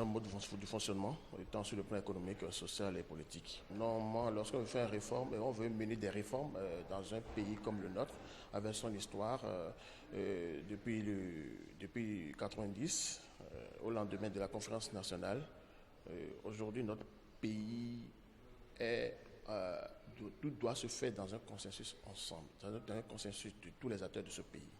mode de fonctionnement, tant sur le plan économique, social et politique. Normalement, lorsqu'on veut faire une réforme, on veut mener des réformes dans un pays comme le nôtre, avec son histoire depuis 1990, au lendemain de la conférence nationale. Aujourd'hui, notre pays tout doit se faire dans un consensus ensemble, dans un consensus de tous les acteurs de ce pays.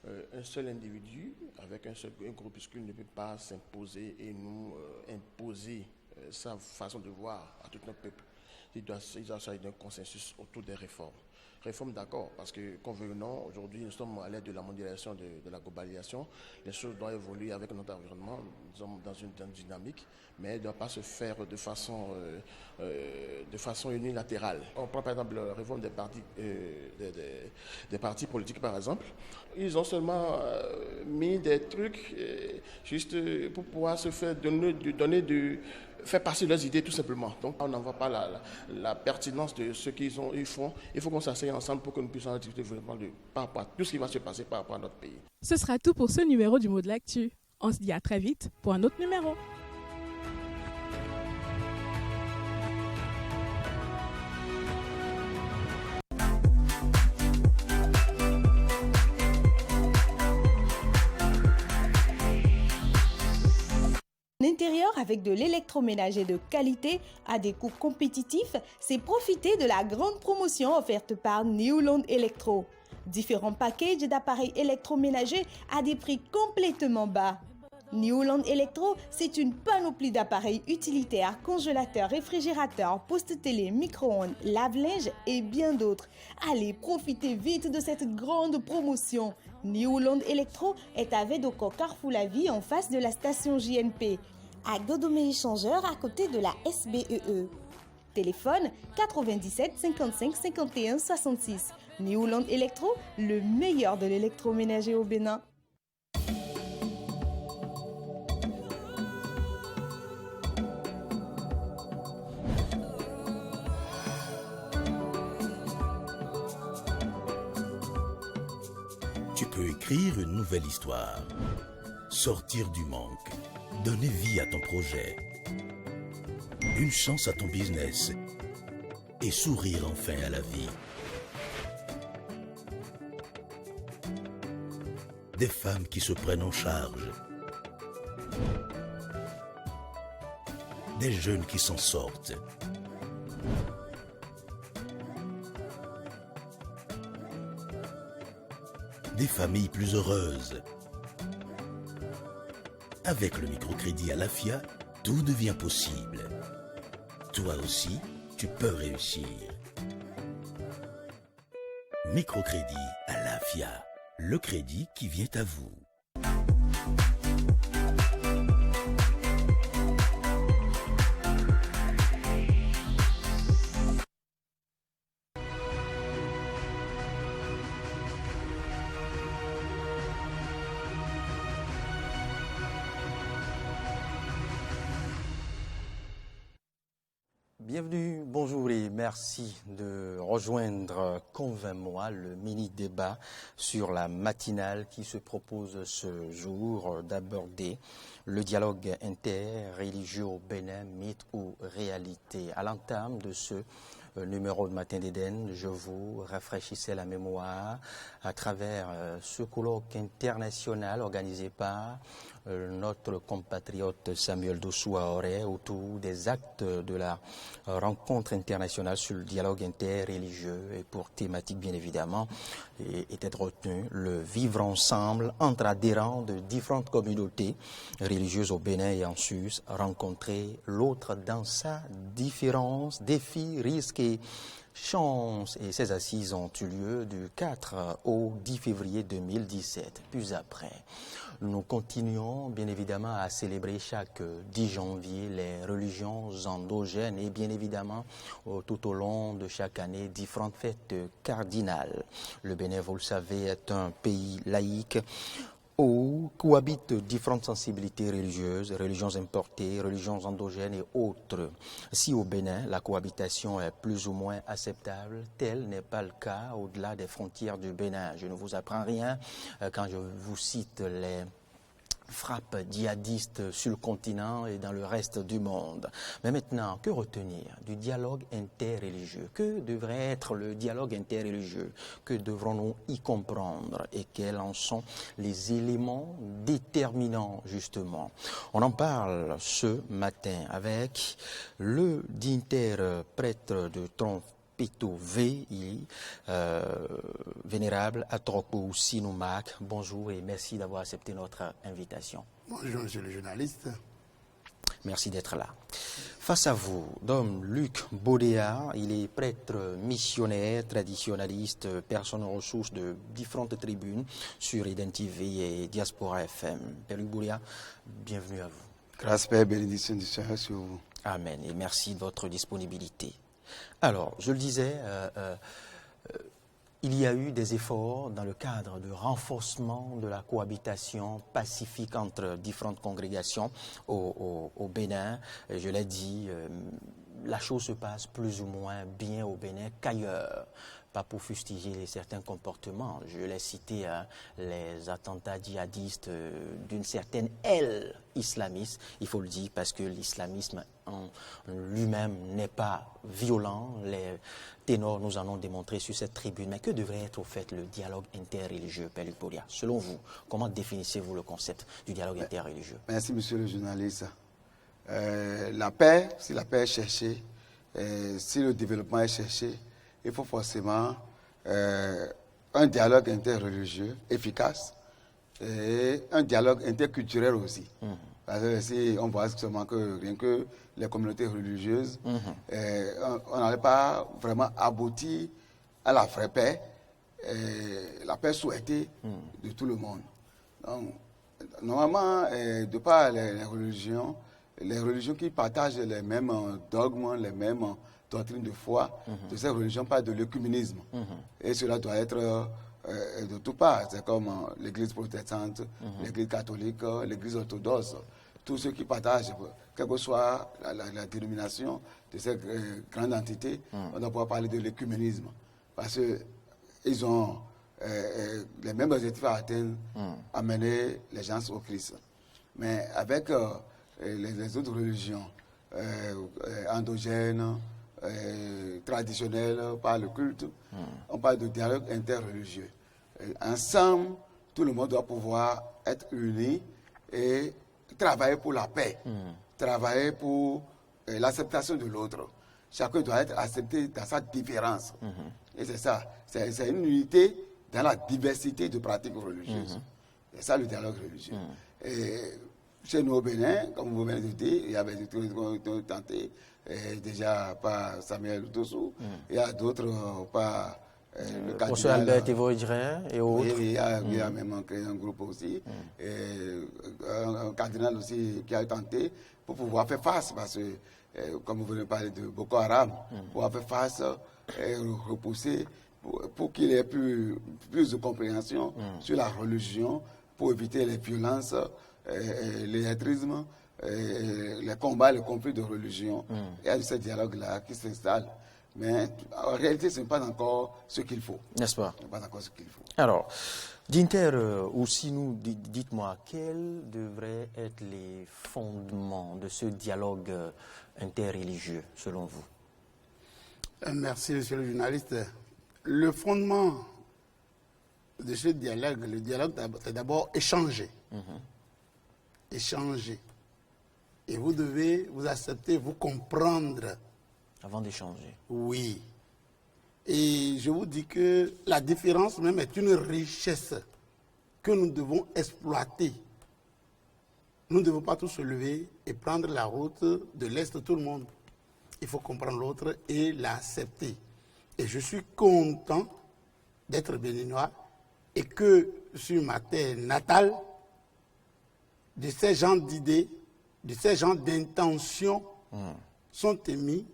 Un seul individu, avec un groupuscule, ne peut pas s'imposer et nous imposer sa façon de voir à tout notre peuple. Il doit s'agir d'un consensus autour des réformes. Réforme, d'accord, parce que convenons, aujourd'hui, nous sommes à l'ère de la mondialisation, de la globalisation. Les choses doivent évoluer avec notre environnement. Nous sommes dans une dynamique, mais elles ne doivent pas se faire de façon unilatérale. On prend par exemple la réforme des partis politiques, par exemple. Ils ont seulement mis des trucs juste pour pouvoir se faire faire passer leurs idées tout simplement. Donc on n'en voit pas la pertinence de ce qu'ils font. Il faut qu'on s'asseye ensemble pour que nous puissions discuter vraiment par rapport à tout ce qui va se passer par rapport à notre pays. Ce sera tout pour ce numéro du Mot de l'Actu. On se dit à très vite pour un autre numéro. L'intérieur avec de l'électroménager de qualité à des coûts compétitifs, c'est profiter de la grande promotion offerte par Newland Electro. Différents packages d'appareils électroménagers à des prix complètement bas. Newland Electro, c'est une panoplie d'appareils utilitaires, congélateurs, réfrigérateurs, postes télé, micro-ondes, lave-linge et bien d'autres. Allez, profitez vite de cette grande promotion. Newland Electro est à Védoko Carrefour La Vie en face de la station JNP. À Godomé Échangeur à côté de la SBEE. Téléphone 97 55 51 66. Newland Electro, le meilleur de l'électroménager au Bénin. Tu peux écrire une nouvelle histoire, sortir du manque, donner vie à ton projet, une chance à ton business et sourire enfin à la vie. Des femmes qui se prennent en charge, des jeunes qui s'en sortent. Des familles plus heureuses. Avec le microcrédit à l'AFIA, tout devient possible. Toi aussi, tu peux réussir. Microcrédit à l'AFIA, le crédit qui vient à vous. Bienvenue, bonjour et merci de rejoindre Convainc-moi, le mini-débat sur la matinale qui se propose ce jour d'aborder le dialogue interreligieux au Bénin, mythe ou réalité. À l'entame de ce numéro de Matin d'Éden, je vous rafraîchissais la mémoire à travers ce colloque international organisé par notre compatriote Samuel Dossou-Ahoré autour des actes de la rencontre internationale sur le dialogue interreligieux et pour thématique bien évidemment était retenu le vivre ensemble entre adhérents de différentes communautés religieuses au Bénin et en Sus, rencontrer l'autre dans sa différence, défis, risques et chances. Et ces assises ont eu lieu du 4 au 10 février 2017. Puis après, nous continuons bien évidemment à célébrer chaque 10 janvier les religions endogènes et bien évidemment tout au long de chaque année différentes fêtes cardinales. Le Bénin, vous le savez, est un pays laïque où cohabitent différentes sensibilités religieuses, religions importées, religions endogènes et autres. Si au Bénin, la cohabitation est plus ou moins acceptable, tel n'est pas le cas au-delà des frontières du Bénin. Je ne vous apprends rien quand je vous cite les frappes djihadistes sur le continent et dans le reste du monde. Mais maintenant, que retenir du dialogue interreligieux? Que devrait être le dialogue interreligieux? Que devrons-nous y comprendre? Et quels en sont les éléments déterminants, justement? On en parle ce matin avec le dignitaire prêtre de Trompetto VI, vénérable Atroko Sinoumak. Bonjour et merci d'avoir accepté notre invitation. Bonjour, monsieur le journaliste. Merci d'être là. Face à vous, Dom Luc Baudéa, il est prêtre missionnaire, traditionnaliste, personne ressource de différentes tribunes sur Eden TV et Diaspora FM. Père Luc Baudéa, bienvenue à vous. Grâce, Père, bénédiction du Seigneur sur vous. Amen et merci de votre disponibilité. Alors, je le disais, il y a eu des efforts dans le cadre de renforcement de la cohabitation pacifique entre différentes congrégations au Bénin. Je l'ai dit, la chose se passe plus ou moins bien au Bénin qu'ailleurs. Pas pour fustiger certains comportements. Je l'ai cité, les attentats djihadistes d'une certaine aile islamiste, il faut le dire, parce que l'islamisme en lui-même n'est pas violent. Les ténors nous en ont démontré sur cette tribune. Mais que devrait être au fait le dialogue interreligieux, Père Luc Baudéa? Selon vous, comment définissez-vous le concept du dialogue interreligieux? Merci, monsieur le journaliste. La paix, si la paix est cherchée, si le développement est cherché, il faut forcément un dialogue interreligieux efficace et un dialogue interculturel aussi. Parce que si on voit seulement que rien que les communautés religieuses, on n'allait pas vraiment aboutir à la vraie paix, la paix souhaitée de tout le monde. Donc, normalement, de par les religions qui partagent les mêmes dogmes, les mêmes doctrines de foi, de ces religions parlent de l'œcuménisme. Et cela doit être de toutes parts. C'est comme l'église protestante, l'église catholique, l'église orthodoxe. Tous ceux qui partagent, quelle que soit la dénomination de ces grandes entités, on doit pouvoir parler de l'œcuménisme. Parce qu'ils ont les mêmes objectifs à atteindre, amener les gens au Christ. Mais avec les autres religions endogènes, traditionnelles, par le culte, on parle de dialogue interreligieux. Ensemble, tout le monde doit pouvoir être uni et travailler pour la paix, travailler pour l'acceptation de l'autre. Chacun doit être accepté dans sa différence. Et c'est ça, c'est une unité dans la diversité de pratiques religieuses. C'est ça le dialogue religieux. Et chez nous au Bénin, comme vous venez de dire, il y avait des trucs qui ont été tentés, déjà par Samuel Dossou, il y a d'autres par le cardinal. Pour Albert Thévoïdré et autres. Oui, il y a même créé un groupe aussi, et un cardinal aussi qui a tenté pour pouvoir faire face, parce que, comme vous venez de parler de Boko Haram, pouvoir faire face et repousser pour qu'il y ait plus de compréhension sur la religion, pour éviter les violences, l'illettrisme, les combats, les conflits de religion. Il y a ce dialogue-là qui s'installe. Mais en réalité, ce n'est pas encore ce qu'il faut. N'est-ce pas? Ce n'est pas encore ce qu'il faut. Alors, Dinter, aussi, dites-moi, quels devraient être les fondements de ce dialogue interreligieux, selon vous? Merci, monsieur le journaliste. Le fondement de ce dialogue, le dialogue, c'est d'abord échanger. Échanger. Et vous devez vous accepter, vous comprendre. Avant d'échanger. Oui. Et je vous dis que la différence même est une richesse que nous devons exploiter. Nous ne devons pas tous se lever et prendre la route de l'Est tout le monde. Il faut comprendre l'autre et l'accepter. Et je suis content d'être béninois et que sur ma terre natale, de ces gens d'idées, de ces gens d'intentions sont émis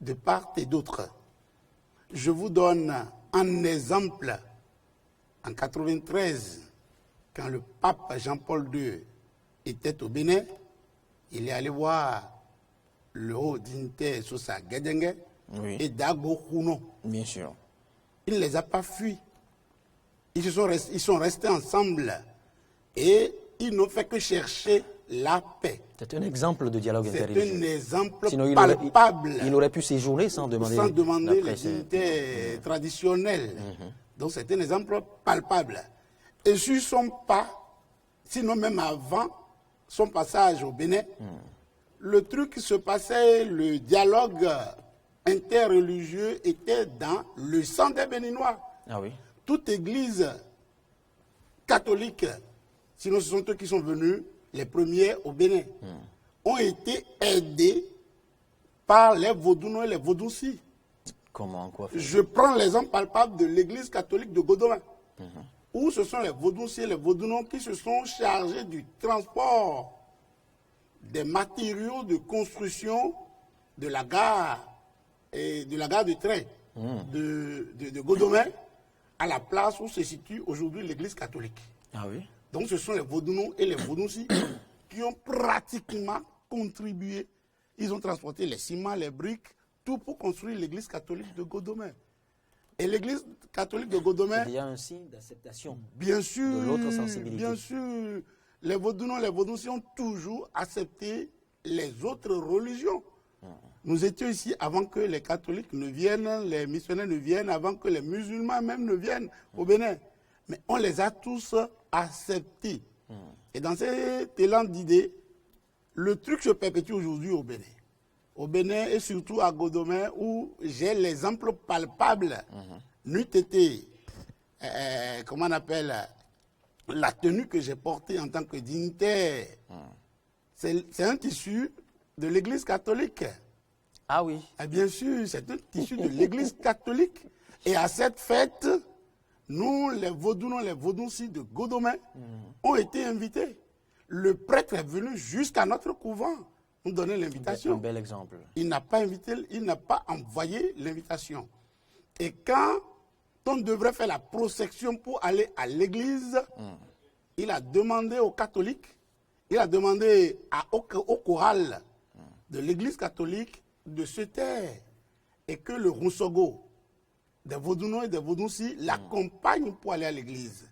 de part et d'autre. Je vous donne un exemple. En 1993, quand le pape Jean-Paul II était au Bénin, il est allé voir le haut dignitaire Sosa Gadengue et Dago Kouno. Bien sûr. Il ne les a pas fuis. Ils sont restés ensemble et ils n'ont fait que chercher la paix. C'est un exemple de dialogue interreligieux. C'est un exemple Sinon, palpable. Il aurait pu séjourner sans demander les dignités traditionnelles. Donc c'est un exemple palpable. Et sur son pas, sinon même avant son passage au Bénin, le truc qui se passait, le dialogue interreligieux était dans le sang des Béninois. Ah oui. Toute église catholique, sinon ce sont eux qui sont venus les premiers au Bénin, ont été aidés par les Vaudounos et les Vaudounsis. Comment, quoi faire? Je prends l'exemple palpable de l'église catholique de Godomain, où ce sont les Vaudounsis et les Vaudounos qui se sont chargés du transport des matériaux de construction de la gare et de la gare de train de Godomain à la place où se situe aujourd'hui l'église catholique. Ah oui. Donc ce sont les Vaudounos et les Vaudounsis qui ont pratiquement contribué. Ils ont transporté les ciments, les briques, tout pour construire l'église catholique de Godomain. Et l'église catholique de Godomain... Il y a un signe d'acceptation. Bien sûr. De l'autre sensibilité. Bien sûr. Les Vaudounos, les Vaudounsis ont toujours accepté les autres religions. Nous étions ici avant que les catholiques ne viennent, les missionnaires ne viennent, avant que les musulmans même ne viennent au Bénin. Mais on les a tous acceptés. Et dans cet élan d'idées, le truc se perpétue aujourd'hui au Bénin. Au Bénin et surtout à Godomain, où j'ai l'exemple palpable. N'eût été, comment on appelle, la tenue que j'ai portée en tant que dignitaire. C'est un tissu de l'église catholique. Ah oui. Et bien sûr, c'est un tissu de l'église catholique. Et à cette fête, nous, les Vaudounos, les Vaudounsis de Godomain, ont été invités. Le prêtre est venu jusqu'à notre couvent nous donner l'invitation. Un bel exemple. Il n'a pas invité, il n'a pas envoyé l'invitation. Et quand on devrait faire la procession pour aller à l'église, il a demandé aux catholiques, il a demandé au choral de l'église catholique de se taire et que le Roussogo des Vaudounos et des Vaudounsis l'accompagne pour aller à l'église.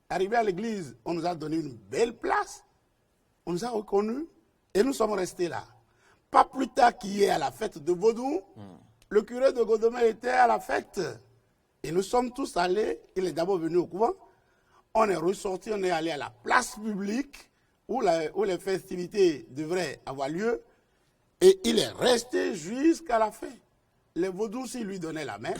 Arrivé à l'église, on nous a donné une belle place, on nous a reconnus et nous sommes restés là. Pas plus tard qu'hier à la fête de Vaudou, le curé de Godomain était à la fête. Et nous sommes tous allés, il est d'abord venu au couvent, on est ressorti, on est allé à la place publique où les festivités devraient avoir lieu. Et il est resté jusqu'à la fin. Les Vaudous lui donnaient la main.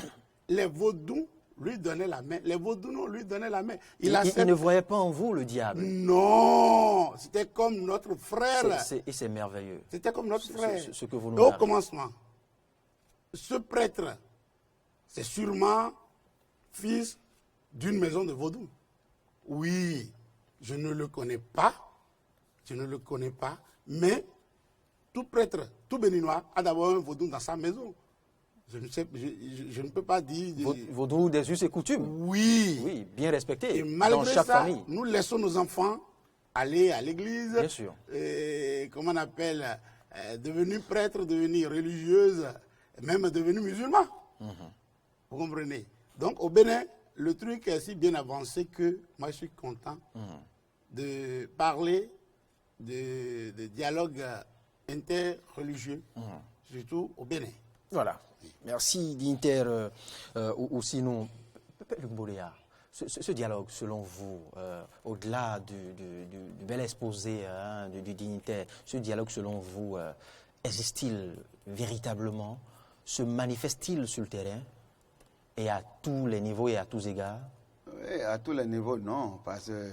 Les Vaudous lui donnaient la main. Les Vaudounos lui donnaient la main. Il ne voyait pas en vous le diable. Non, c'était comme notre frère. Et c'est merveilleux. C'était comme notre frère. Ce que vous nous Au commencement, ce prêtre, c'est sûrement fils d'une maison de Vaudou. Oui, je ne le connais pas. Je ne le connais pas. Mais tout prêtre, tout béninois a d'abord un Vaudou dans sa maison. Je ne peux pas dire... Vaudou des us et coutumes. Oui. Oui, bien respecté et malgré dans chaque ça, famille. Nous laissons nos enfants aller à l'église, Bien sûr. comment on appelle, devenir prêtre, devenir religieuse, même devenir musulman. Vous comprenez? Donc au Bénin, le truc est si bien avancé que moi je suis content de parler de dialogue interreligieux, surtout au Bénin. Voilà. Merci d'Inter ou sinon, Luc Boléa, ce dialogue, selon vous, au-delà du bel exposé du dignitaire, ce dialogue, selon vous, existe-t-il véritablement? Se manifeste-t-il sur le terrain? Et à tous les niveaux et à tous égards? Oui, à tous les niveaux, non. Parce que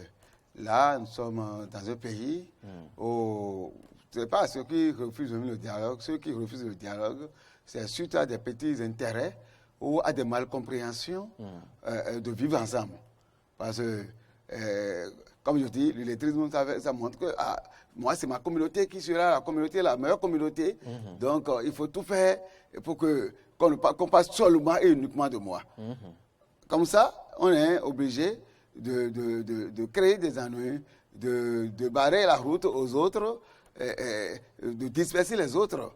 là, nous sommes dans un pays où ce n'est pas ceux qui refusent le dialogue. Ceux qui refusent le dialogue, c'est surtout à des petits intérêts ou à des malcompréhensions de vivre ensemble. Parce que, comme je dis, l'illettrisme, ça montre que moi, c'est ma communauté qui sera la communauté, la meilleure communauté. Donc, il faut tout faire pour qu'on passe seulement et uniquement de moi. Comme ça, on est obligé de créer des ennuis, de barrer la route aux autres, de disperser les autres.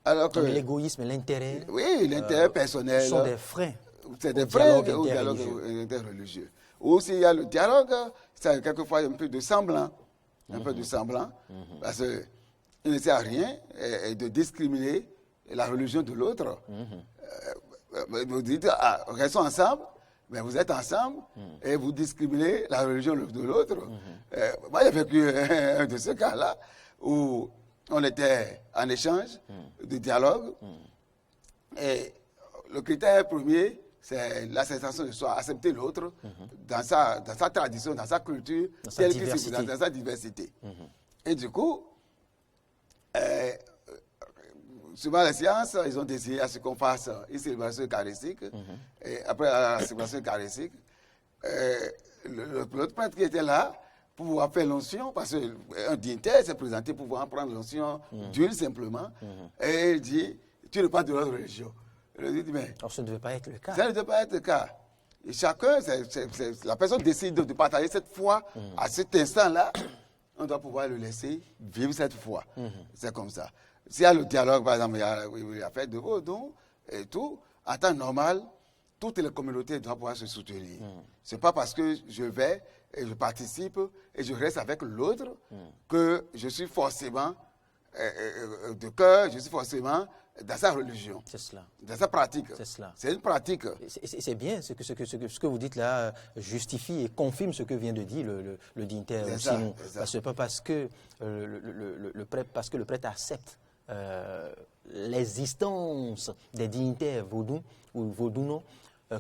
Alors que l'égoïsme et l'intérêt. Oui, l'intérêt personnel. Sont des freins. C'est des freins au dialogue interreligieux. Ou s'il y a le dialogue, c'est quelquefois un peu de semblant. Un peu de semblant. Parce qu'il ne sert à rien de discriminer la religion de l'autre. Vous dites, restons ensemble, mais vous êtes ensemble et vous discriminez la religion de l'autre. Moi, j'ai vécu un de ces cas-là où on était en échange de dialogue. Et le critère premier, c'est la sensation de soi, accepter l'autre dans sa tradition, dans sa culture, dans sa diversité. Et du coup, souvent les sciences, ils ont décidé à ce qu'on fasse une célébration eucharistique. Et après la célébration eucharistique, l'autre prêtre qui était là, pour pouvoir faire l'onction, parce qu'un dignitaire s'est présenté pour pouvoir prendre l'onction d'huile simplement, et il dit, tu n'es pas de notre religion. Il dit, mais alors, ça ne devait pas être le cas. Ça ne devait pas être le cas. Et chacun, la personne décide de partager cette foi à cet instant-là, on doit pouvoir le laisser vivre cette foi. C'est comme ça. S'il y a le dialogue, par exemple, il y a fait de Vodou et tout, en temps normal, toutes les communautés doivent pouvoir se soutenir. Ce n'est pas parce que je vais et je participe et je reste avec l'autre que je suis forcément de cœur, je suis forcément dans sa religion. C'est cela. Dans sa pratique. C'est cela. C'est une pratique. C'est bien, ce que vous dites là justifie et confirme ce que vient de dire le dignitaire. C'est pas parce que le prêtre accepte l'existence des dignitaires vaudous ou vaudounos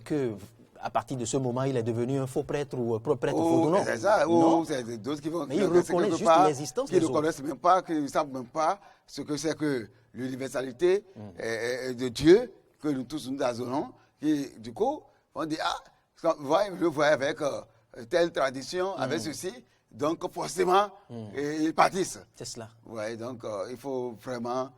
que à partir de ce moment, il est devenu un faux prêtre ou un prêtre vaudounon. C'est ça, ou c'est d'autres qui vont... Mais ils reconnaissent juste l'existence des autres. Qui ne reconnaissent même pas, qui ne savent même pas ce que c'est que l'universalité de Dieu, que nous tous nous adorons. Et du coup, on dit, je le vois avec telle tradition, avec ceci, donc forcément, ils partissent. C'est cela. Ouais, donc il faut vraiment...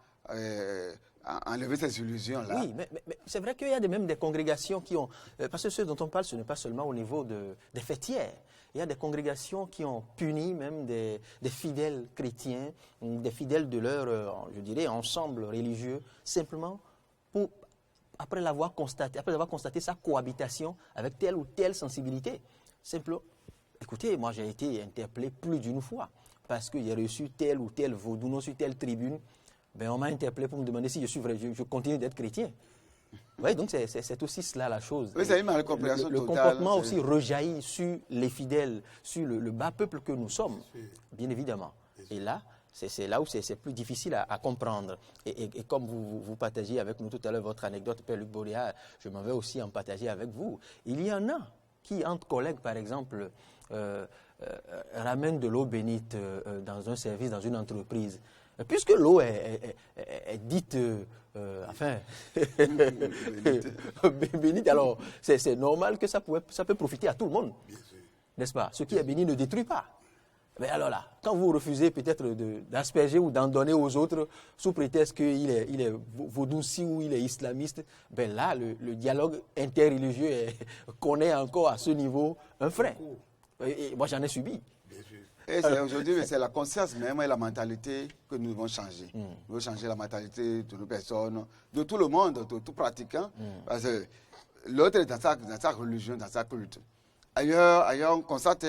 enlever ces illusions-là. Oui, mais c'est vrai qu'il y a même des congrégations qui ont... parce que ce dont on parle, ce n'est pas seulement au niveau des fêtières. Il y a des congrégations qui ont puni même des fidèles chrétiens, des fidèles de leur, je dirais, ensemble religieux, simplement après avoir constaté sa cohabitation avec telle ou telle sensibilité. Simplement, écoutez, moi j'ai été interpellé plus d'une fois parce que j'ai reçu tel ou tel vaudouno sur telle tribune. Ben, on m'a interpellé pour me demander si je suis vrai, je continue d'être chrétien. Oui, donc c'est aussi cela la chose. Oui, c'est une malcompréhension totale. Le comportement aussi rejaillit sur les fidèles, sur le bas peuple que nous sommes, bien évidemment. Et là, c'est là où c'est plus difficile à comprendre. Et comme vous partagez avec nous tout à l'heure votre anecdote, Père Luc Boléa, je m'en vais aussi en partager avec vous. Il y en a qui, entre collègues, par exemple, ramènent de l'eau bénite dans un service, dans une entreprise. Puisque l'eau est dite, bénite, alors c'est normal que ça peut profiter à tout le monde, n'est-ce pas? Ce qui est béni ne détruit pas. Mais alors là, quand vous refusez peut-être d'asperger ou d'en donner aux autres sous prétexte qu'il est vaudouci ou il est islamiste, ben là, le dialogue interreligieux connaît encore à ce niveau un frein. Et moi, j'en ai subi. Et aujourd'hui, c'est la conscience même et la mentalité que nous devons changer. Nous devons changer la mentalité de nos personnes, de tout le monde, de tout pratiquant. Parce que l'autre est dans sa religion, dans sa culte. Ailleurs, on constate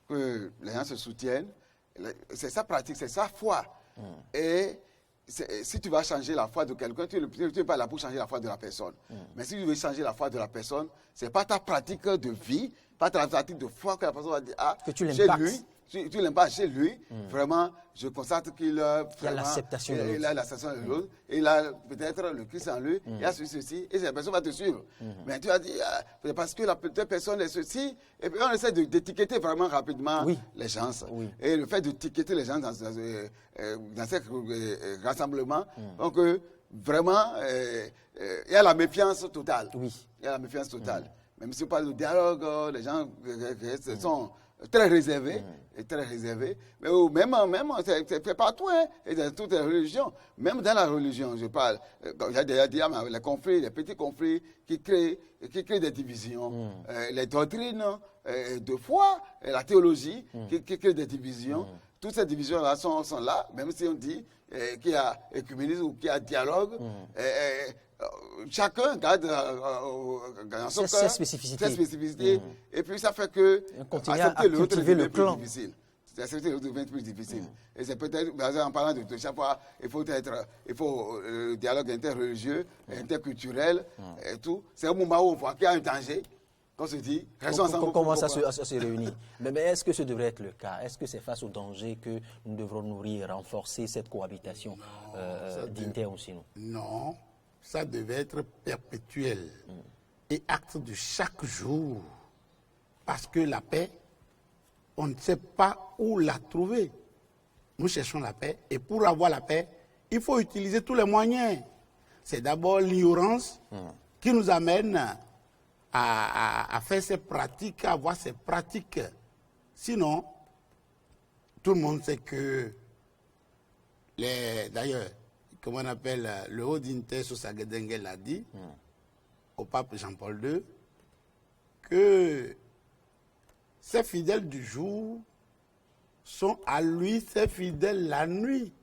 que les gens se soutiennent. C'est sa pratique, c'est sa foi. Et si tu vas changer la foi de quelqu'un, tu n'es pas là pour changer la foi de la personne. Mais si tu veux changer la foi de la personne, ce n'est pas ta pratique de vie, pas ta pratique de foi que la personne va dire, que tu chez lui, tu l'impactes chez lui, vraiment, je constate qu'il a l'acceptation de l'autre. Il a l'acceptation de l'autre, il a peut-être le Christ en lui, il a ceci, et cette personne va te suivre. Mais tu vas dire, parce que la personne est ceci, et puis on essaie d'étiqueter vraiment rapidement les gens. Et le fait d'étiqueter les gens dans ces rassemblements, donc vraiment, il y a la méfiance totale. Il y a la méfiance totale. Même si on parle de dialogue, les gens sont très réservés, mais même c'est partout, et dans toutes les religions, même dans la religion, je parle, j'ai déjà dit, les conflits, les petits conflits qui créent des divisions, les doctrines de foi, et la théologie qui créent des divisions, toutes ces divisions-là sont là, même si on dit qu'il y a écuménisme ou qu'il y a dialogue, chacun garde dans son cœur ses spécificités, et puis ça fait que accepter l'autre devient plus difficile. Accepter l'autre devient plus difficile. Et c'est peut-être, en parlant de chaque fois, il faut le dialogue interreligieux, interculturel, et tout. C'est un moment où on voit qu'il y a un danger. On se dit, on commence à se réunir. Mais est-ce que ce devrait être le cas? Est-ce que c'est face au danger que nous devrons nourrir, renforcer cette cohabitation d'inter aussi? Non, ça devait être perpétuel et acte de chaque jour. Parce que la paix, on ne sait pas où la trouver. Nous cherchons la paix, et pour avoir la paix, il faut utiliser tous les moyens. C'est d'abord l'ignorance qui nous amène à faire ces pratiques, à avoir ces pratiques. Sinon, tout le monde sait que, d'ailleurs, comment on appelle, le haut dignitaire Sosagedengue l'a dit au pape Jean-Paul II, que ces fidèles du jour sont à lui ces fidèles la nuit.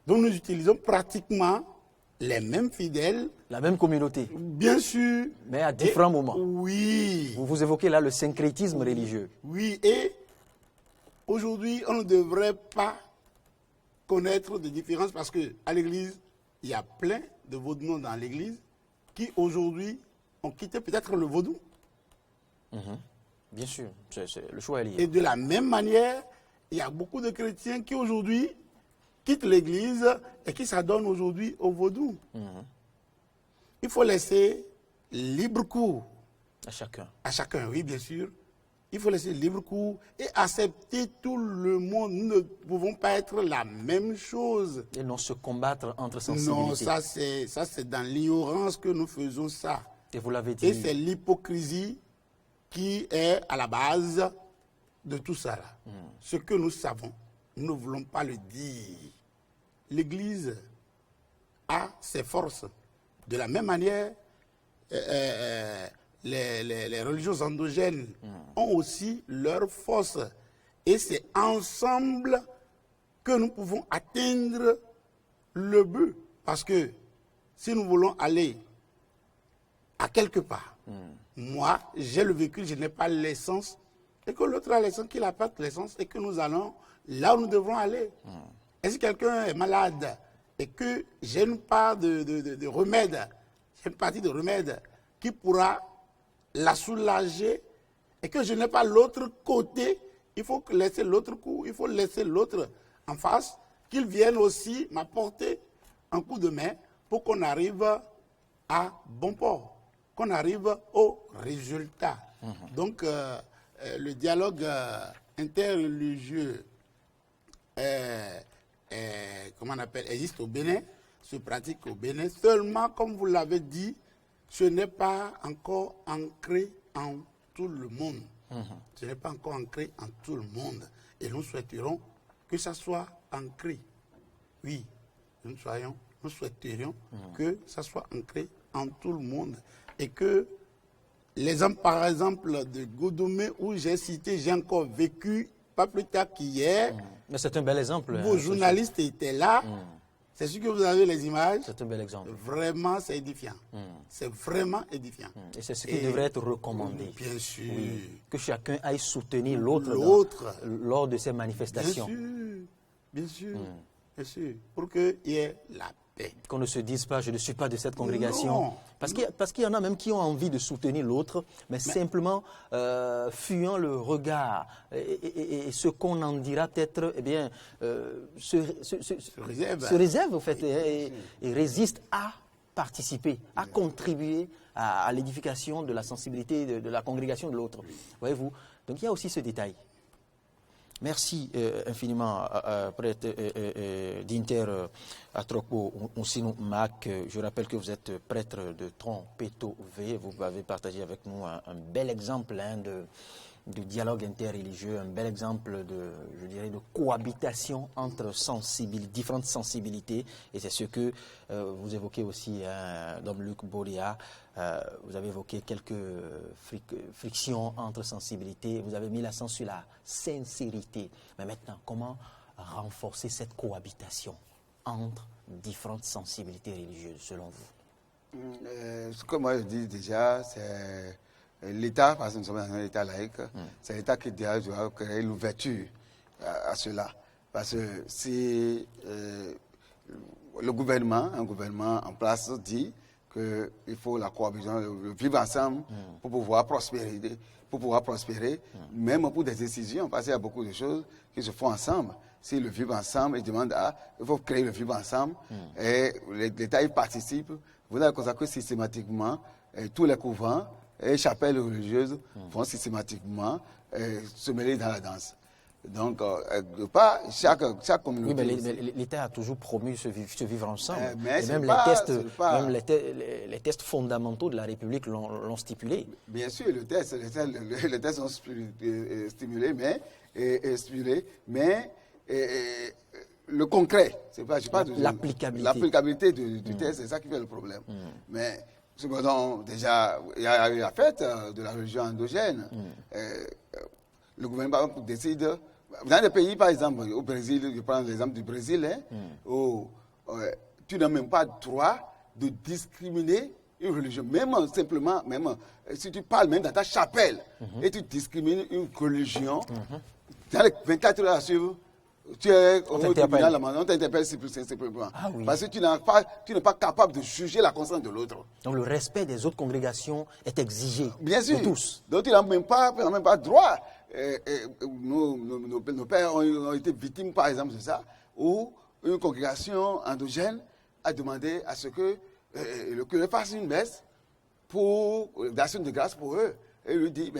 Donc nous utilisons pratiquement les mêmes fidèles. La même communauté. Bien sûr. Mais à différents moments. Oui. Vous évoquez là le syncrétisme religieux. Oui, et aujourd'hui, on ne devrait pas connaître de différence parce qu'à l'église, il y a plein de vaudous dans l'église qui aujourd'hui ont quitté peut-être le vaudou. Bien sûr, le choix est lié. Et de la même manière, il y a beaucoup de chrétiens qui aujourd'hui quittent l'église et qui s'adonnent aujourd'hui au vaudou. Il faut laisser libre cours. À chacun. À chacun, oui, bien sûr. Il faut laisser libre cours et accepter tout le monde. Nous ne pouvons pas être la même chose. Et non se combattre entre sensibilités. Non, ça c'est dans l'ignorance que nous faisons ça. Et vous l'avez dit. Et c'est l'hypocrisie qui est à la base de tout ça. Ce que nous savons, nous ne voulons pas le dire. L'Église a ses forces. De la même manière, les religions endogènes ont aussi leurs forces. Et c'est ensemble que nous pouvons atteindre le but. Parce que si nous voulons aller à quelque part, moi, j'ai le véhicule, je n'ai pas l'essence, et que l'autre a l'essence, qu'il apporte l'essence, et que nous allons là où nous devrons aller. Et si quelqu'un est malade et que j'ai une part de remède, j'ai une partie de remède qui pourra la soulager et que je n'ai pas l'autre côté, il faut laisser l'autre coup, il faut laisser l'autre en face, qu'il vienne aussi m'apporter un coup de main pour qu'on arrive à bon port, qu'on arrive au résultat. Donc, le dialogue interreligieux comment on appelle, existe au Bénin, se pratique au Bénin. Seulement, comme vous l'avez dit, ce n'est pas encore ancré en tout le monde. Ce n'est pas encore ancré en tout le monde. Et nous souhaiterons que ça soit ancré. Oui, nous souhaiterions que ça soit ancré en tout le monde. Et que les hommes, par exemple, de Godomé, où j'ai cité, j'ai encore vécu pas plus tard qu'hier. Mais c'est un bel exemple. Vos journalistes étaient là. C'est sûr que vous avez les images. C'est un bel exemple. Vraiment, c'est édifiant. C'est vraiment édifiant. Et c'est ce qui devrait être recommandé. Bien sûr. Oui. Que chacun aille soutenir l'autre lors de ces manifestations. Bien sûr. Bien sûr. Pour qu'il y ait la paix. Qu'on ne se dise pas, je ne suis pas de cette congrégation. Non. Parce qu'il y en a même qui ont envie de soutenir l'autre, mais simplement fuyant le regard. Et ce qu'on en dira peut-être, eh bien, se réserve, au fait, et résiste à participer, à contribuer à l'édification de la sensibilité de la congrégation de l'autre. Voyez-vous? Donc il y a aussi ce détail. Merci infiniment, prêtre d'Inter Atroko Onsino Mac. Je rappelle que vous êtes prêtre de Trompeto V. Vous avez partagé avec nous un bel exemple de dialogue interreligieux, un bel exemple je dirais, de cohabitation entre différentes sensibilités. Et c'est ce que vous évoquez aussi, Dom Luc Boria. Vous avez évoqué quelques frictions entre sensibilités. Vous avez mis l'accent sur la sincérité. Mais maintenant, comment renforcer cette cohabitation entre différentes sensibilités religieuses, selon vous? Ce que moi je dis déjà, c'est l'État, parce que nous sommes dans un État laïque, c'est l'État qui doit créer l'ouverture à cela. Parce que si un gouvernement en place dit qu'il faut la cohabitation, le vivre ensemble pour pouvoir prospérer, même pour des décisions, parce qu'il y a beaucoup de choses qui se font ensemble. Si le vivre ensemble, il demande il faut créer le vivre ensemble, et l'État y participe. Vous avez constaté que systématiquement, tous les couvents et chapelles religieuses vont systématiquement se mêler dans la danse. Donc, chaque communauté... Oui, mais l'État a toujours promu ce vivre ensemble. Mais et même les tests fondamentaux de la République l'ont stipulé. Bien sûr, les tests sont stimulés, mais le concret, c'est pas l'applicabilité du test, c'est ça qui fait le problème. Mais cependant, déjà, il y a eu la fête de la religion endogène. Le gouvernement décide. Dans des pays, par exemple, au Brésil, je prends l'exemple du Brésil, où tu n'as même pas le droit de discriminer une religion. Même simplement, si tu parles même dans ta chapelle et tu discrimines une religion, dans les 24 heures à suivre, tu es au tribunal, on t'interpelle simplement. Parce que tu n'es pas capable de juger la conscience de l'autre. Donc le respect des autres congrégations est exigé de tous. Donc tu n'as même pas droit. Nos pères ont été victimes, par exemple, de ça, où une congrégation endogène a demandé à ce que le curé fasse une messe pour d'action de grâce pour eux. Et il lui dit,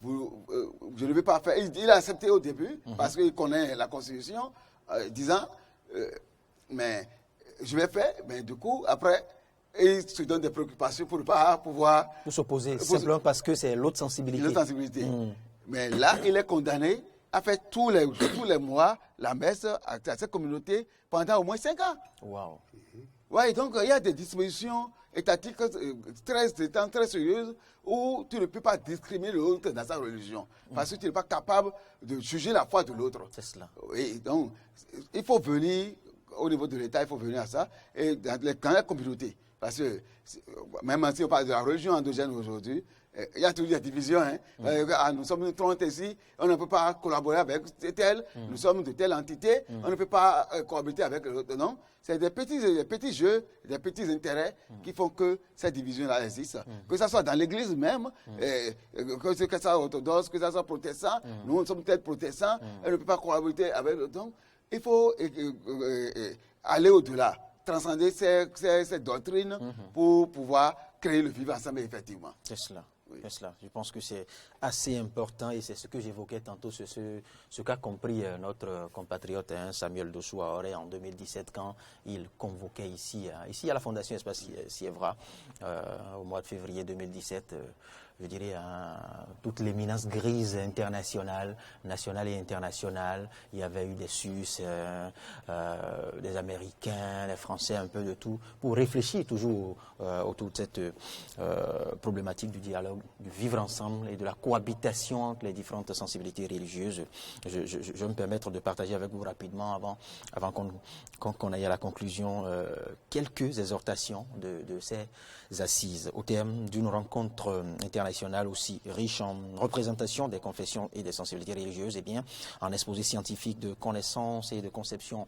je ne vais pas faire. Il a accepté au début, parce qu'il connaît la Constitution, disant, mais je vais faire, mais du coup, après, il se donne des préoccupations pour ne pas pouvoir... Pour s'opposer, simplement parce que c'est l'autre sensibilité. L'autre sensibilité. Mais là, il est condamné à faire tous les mois la messe à cette communauté pendant au moins 5 ans. Wow. Oui, donc il y a des dispositions étatiques très sérieuses où tu ne peux pas discriminer l'autre dans sa religion. Parce que tu n'es pas capable de juger la foi de l'autre. C'est cela. Oui, donc il faut venir, au niveau de l'État, il faut venir à ça, et dans la communauté. Parce que même si on parle de la religion endogène aujourd'hui, il y a toujours des divisions. Nous sommes 30 ici, on ne peut pas collaborer avec tel, nous sommes de telle entité, on ne peut pas cohabiter avec l'autre. Non, c'est des petits jeux, des petits intérêts qui font que cette division-là existe. Que ce soit dans l'église même, que ce soit orthodoxe, que ce soit protestant, nous sommes tels protestants, on ne peut pas cohabiter avec l'autre. Donc, il faut aller au-delà, transcender ces doctrines pour pouvoir créer le vivre ensemble effectivement. C'est cela. Oui. C'est cela. Je pense que c'est assez important et c'est ce que j'évoquais tantôt, ce qu'a compris notre compatriote Samuel Dossou à Auray en 2017 quand il convoquait ici à la Fondation Espace Sievra au mois de février 2017. je dirais, toute l'éminence grise internationale, nationale et internationale. Il y avait eu des Suisses, des Américains, des Français, un peu de tout, pour réfléchir toujours autour de cette problématique du dialogue, du vivre ensemble et de la cohabitation entre les différentes sensibilités religieuses. Je vais me permettre de partager avec vous rapidement, avant qu'on aille à la conclusion, quelques exhortations de ces assises, au terme d'une rencontre internationale aussi riche en représentation des confessions et des sensibilités religieuses, et bien en exposé scientifique de connaissances et de conceptions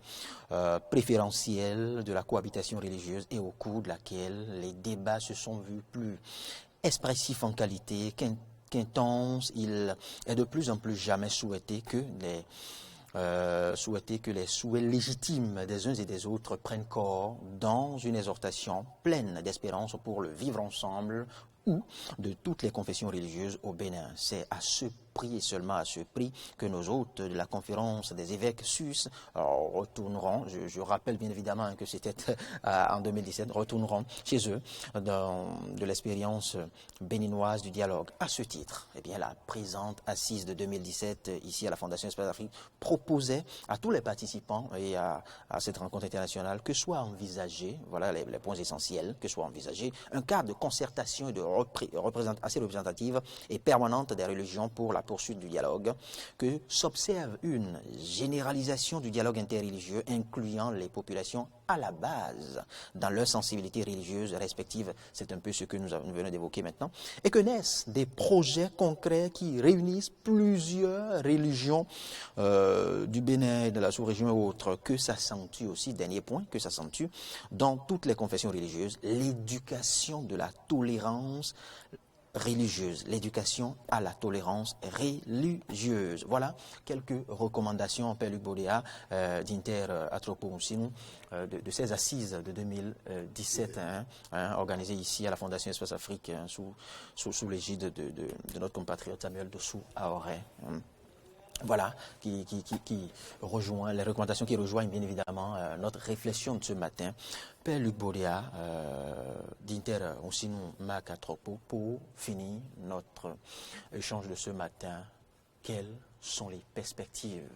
préférentielles de la cohabitation religieuse, et au cours de laquelle les débats se sont vus plus expressifs en qualité qu'intenses. Il est de plus en plus jamais souhaité que les souhaits légitimes des uns et des autres prennent corps dans une exhortation pleine d'espérance pour le vivre ensemble ou de toutes les confessions religieuses au Bénin. C'est à ce prix et seulement à ce prix que nos hôtes de la conférence des évêques suisses retourneront, je rappelle bien évidemment que c'était en 2017, retourneront chez eux de l'expérience béninoise du dialogue. À ce titre, eh bien, la présente assise de 2017 ici à la Fondation Espace Afrique proposait à tous les participants et à cette rencontre internationale que soit envisagé, voilà les points essentiels, que soit envisagé un cadre de concertation et de assez représentative et permanente des religions pour la poursuite du dialogue, que s'observe une généralisation du dialogue interreligieux incluant les populations à la base dans leurs sensibilités religieuses respectives, c'est un peu ce que nous venons d'évoquer maintenant, et que naissent des projets concrets qui réunissent plusieurs religions du Bénin, de la sous-région et autres, que s'accentue aussi, dernier point, que s'accentue dans toutes les confessions religieuses, l'éducation de la tolérance religieuse, l'éducation à la tolérance religieuse. Voilà quelques recommandations, Père Luc Bodéa, d'Inter Anthropocène, de ces assises de 2017, organisées ici à la Fondation Espace Afrique, sous l'égide de notre compatriote Samuel Dossou Aoré. Voilà, qui rejoint les recommandations qui rejoignent bien évidemment notre réflexion de ce matin. Père Luc Bodéa, d'Inter Osinou Makatropo, pour finir notre échange de ce matin, quelles sont les perspectives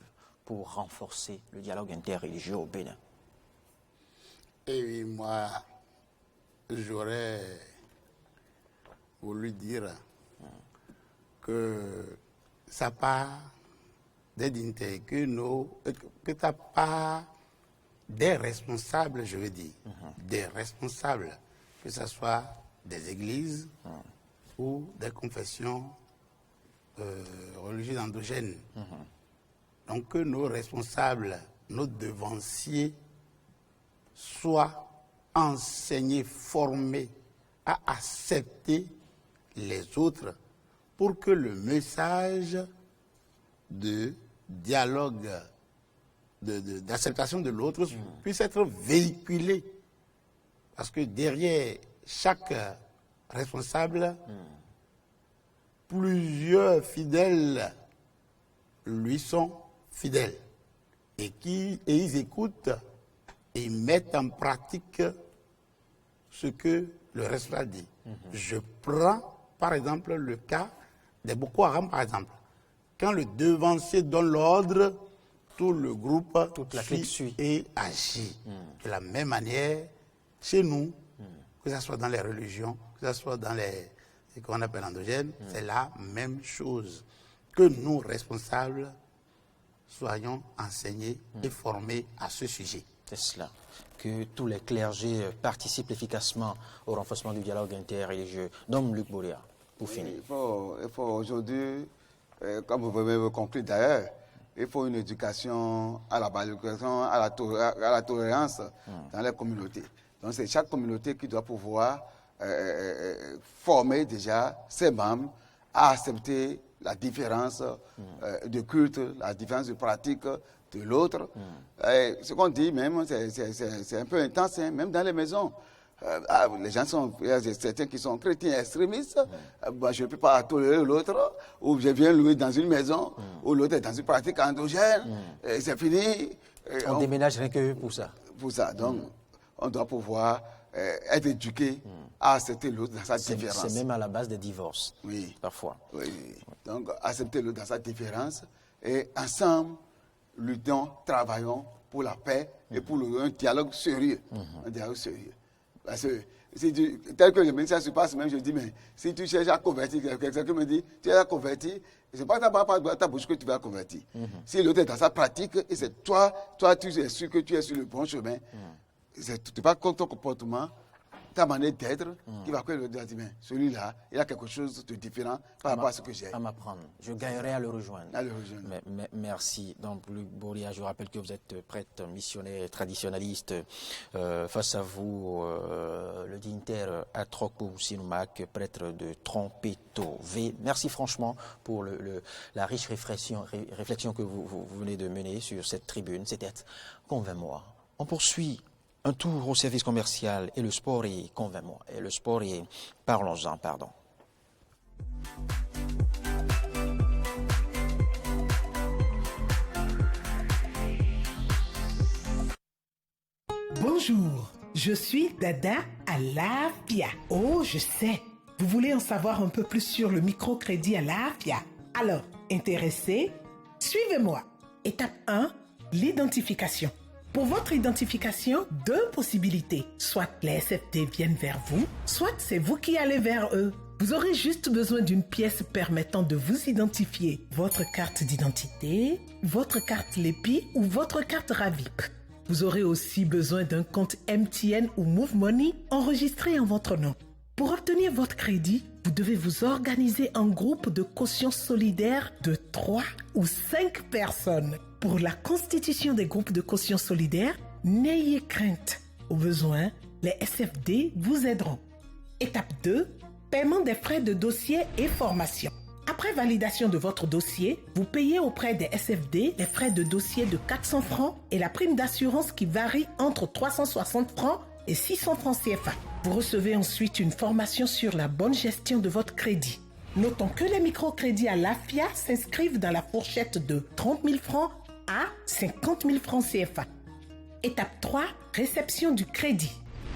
pour renforcer le dialogue interreligieux au Bénin? Et moi, j'aurais voulu dire que ça part des dignitaires, que ta part des responsables, je veux dire, des responsables, que ce soit des églises ou des confessions religieuses endogènes. Donc que nos responsables, nos devanciers soient enseignés, formés à accepter les autres pour que le message de dialogue, d'acceptation de l'autre puisse être véhiculé. Parce que derrière chaque responsable, plusieurs fidèles lui sont fidèles. Et ils écoutent et mettent en pratique ce que le responsable dit. Je prends par exemple le cas des Boko Haram, par exemple. Quand le devancier donne l'ordre, tout le groupe suit et agit. De la même manière, chez nous, que ce soit dans les religions, que ce soit dans ce qu'on appelle endogènes, c'est la même chose. Que nous, responsables, soyons enseignés et formés à ce sujet. C'est cela. Que tous les clergés participent efficacement au renforcement du dialogue interreligieux. Donc, Luc Bodéa, pour finir. Il faut aujourd'hui, comme vous pouvez conclure d'ailleurs, il faut une éducation à la l'éducation à la tolérance dans les communautés. Donc c'est chaque communauté qui doit pouvoir former déjà ses membres à accepter la différence de culte, la différence de pratique de l'autre. Ce qu'on dit même, c'est un peu intense, hein, même dans les maisons. Les gens il y a certains qui sont chrétiens extrémistes, je ne peux pas tolérer l'autre, ou je viens louer dans une maison, ou l'autre est dans une pratique endogène, c'est fini. On déménage rien que pour ça. Pour ça, donc on doit pouvoir être éduqué à accepter l'autre dans sa différence. C'est même à la base des divorces, oui. Parfois. Oui. Donc, accepter l'autre dans sa différence et ensemble, luttons, travaillons pour la paix et pour un dialogue sérieux. Un dialogue sérieux. Parce que, tel que le message se passe, même je dis, mais si tu cherches à convertir, quelqu'un qui me dit, tu es à convertir, ce n'est pas ta bouche que tu vas convertir. Si l'autre est dans sa pratique, et c'est toi, tu es sûr que tu es sur le bon chemin, ce n'est pas comme ton comportement, ta manière d'être, qui va que l'autre va dire, mais celui-là, il a quelque chose de différent par rapport à ce que j'ai. À m'apprendre. Je gagnerai à le rejoindre. À le rejoindre. Merci. Donc, Luc Boria, je rappelle que vous êtes prêtre, missionnaire, traditionnaliste. Face à vous, le dignitaire Atroko Sinumak, prêtre de Trompeto V. Merci franchement pour la riche réflexion que vous venez de mener sur cette tribune. C'était Convainc-moi. On poursuit un tour au service commercial et le sport est Convainc-moi. Et le sport est Parlons-en, pardon. Bonjour, je suis Dada Alafia. Oh, je sais, vous voulez en savoir un peu plus sur le microcrédit Alafia. Alors, intéressé? Suivez-moi. Étape 1, l'identification. Pour votre identification, deux possibilités. Soit les SFD viennent vers vous, soit c'est vous qui allez vers eux. Vous aurez juste besoin d'une pièce permettant de vous identifier. Votre carte d'identité, votre carte LEPI ou votre carte RAVIP. Vous aurez aussi besoin d'un compte MTN ou Move Money enregistré en votre nom. Pour obtenir votre crédit, vous devez vous organiser en groupe de caution solidaire de 3 ou 5 personnes. Pour la constitution des groupes de caution solidaire, n'ayez crainte. Au besoin, les SFD vous aideront. Étape 2, paiement des frais de dossier et formation. Après validation de votre dossier, vous payez auprès des SFD les frais de dossier de 400 francs et la prime d'assurance qui varie entre 360 francs et 600 francs CFA. Vous recevez ensuite une formation sur la bonne gestion de votre crédit. Notons que les microcrédits à l'AFIA s'inscrivent dans la fourchette de 30 000 francs à 50 000 francs CFA. Étape 3, réception du crédit.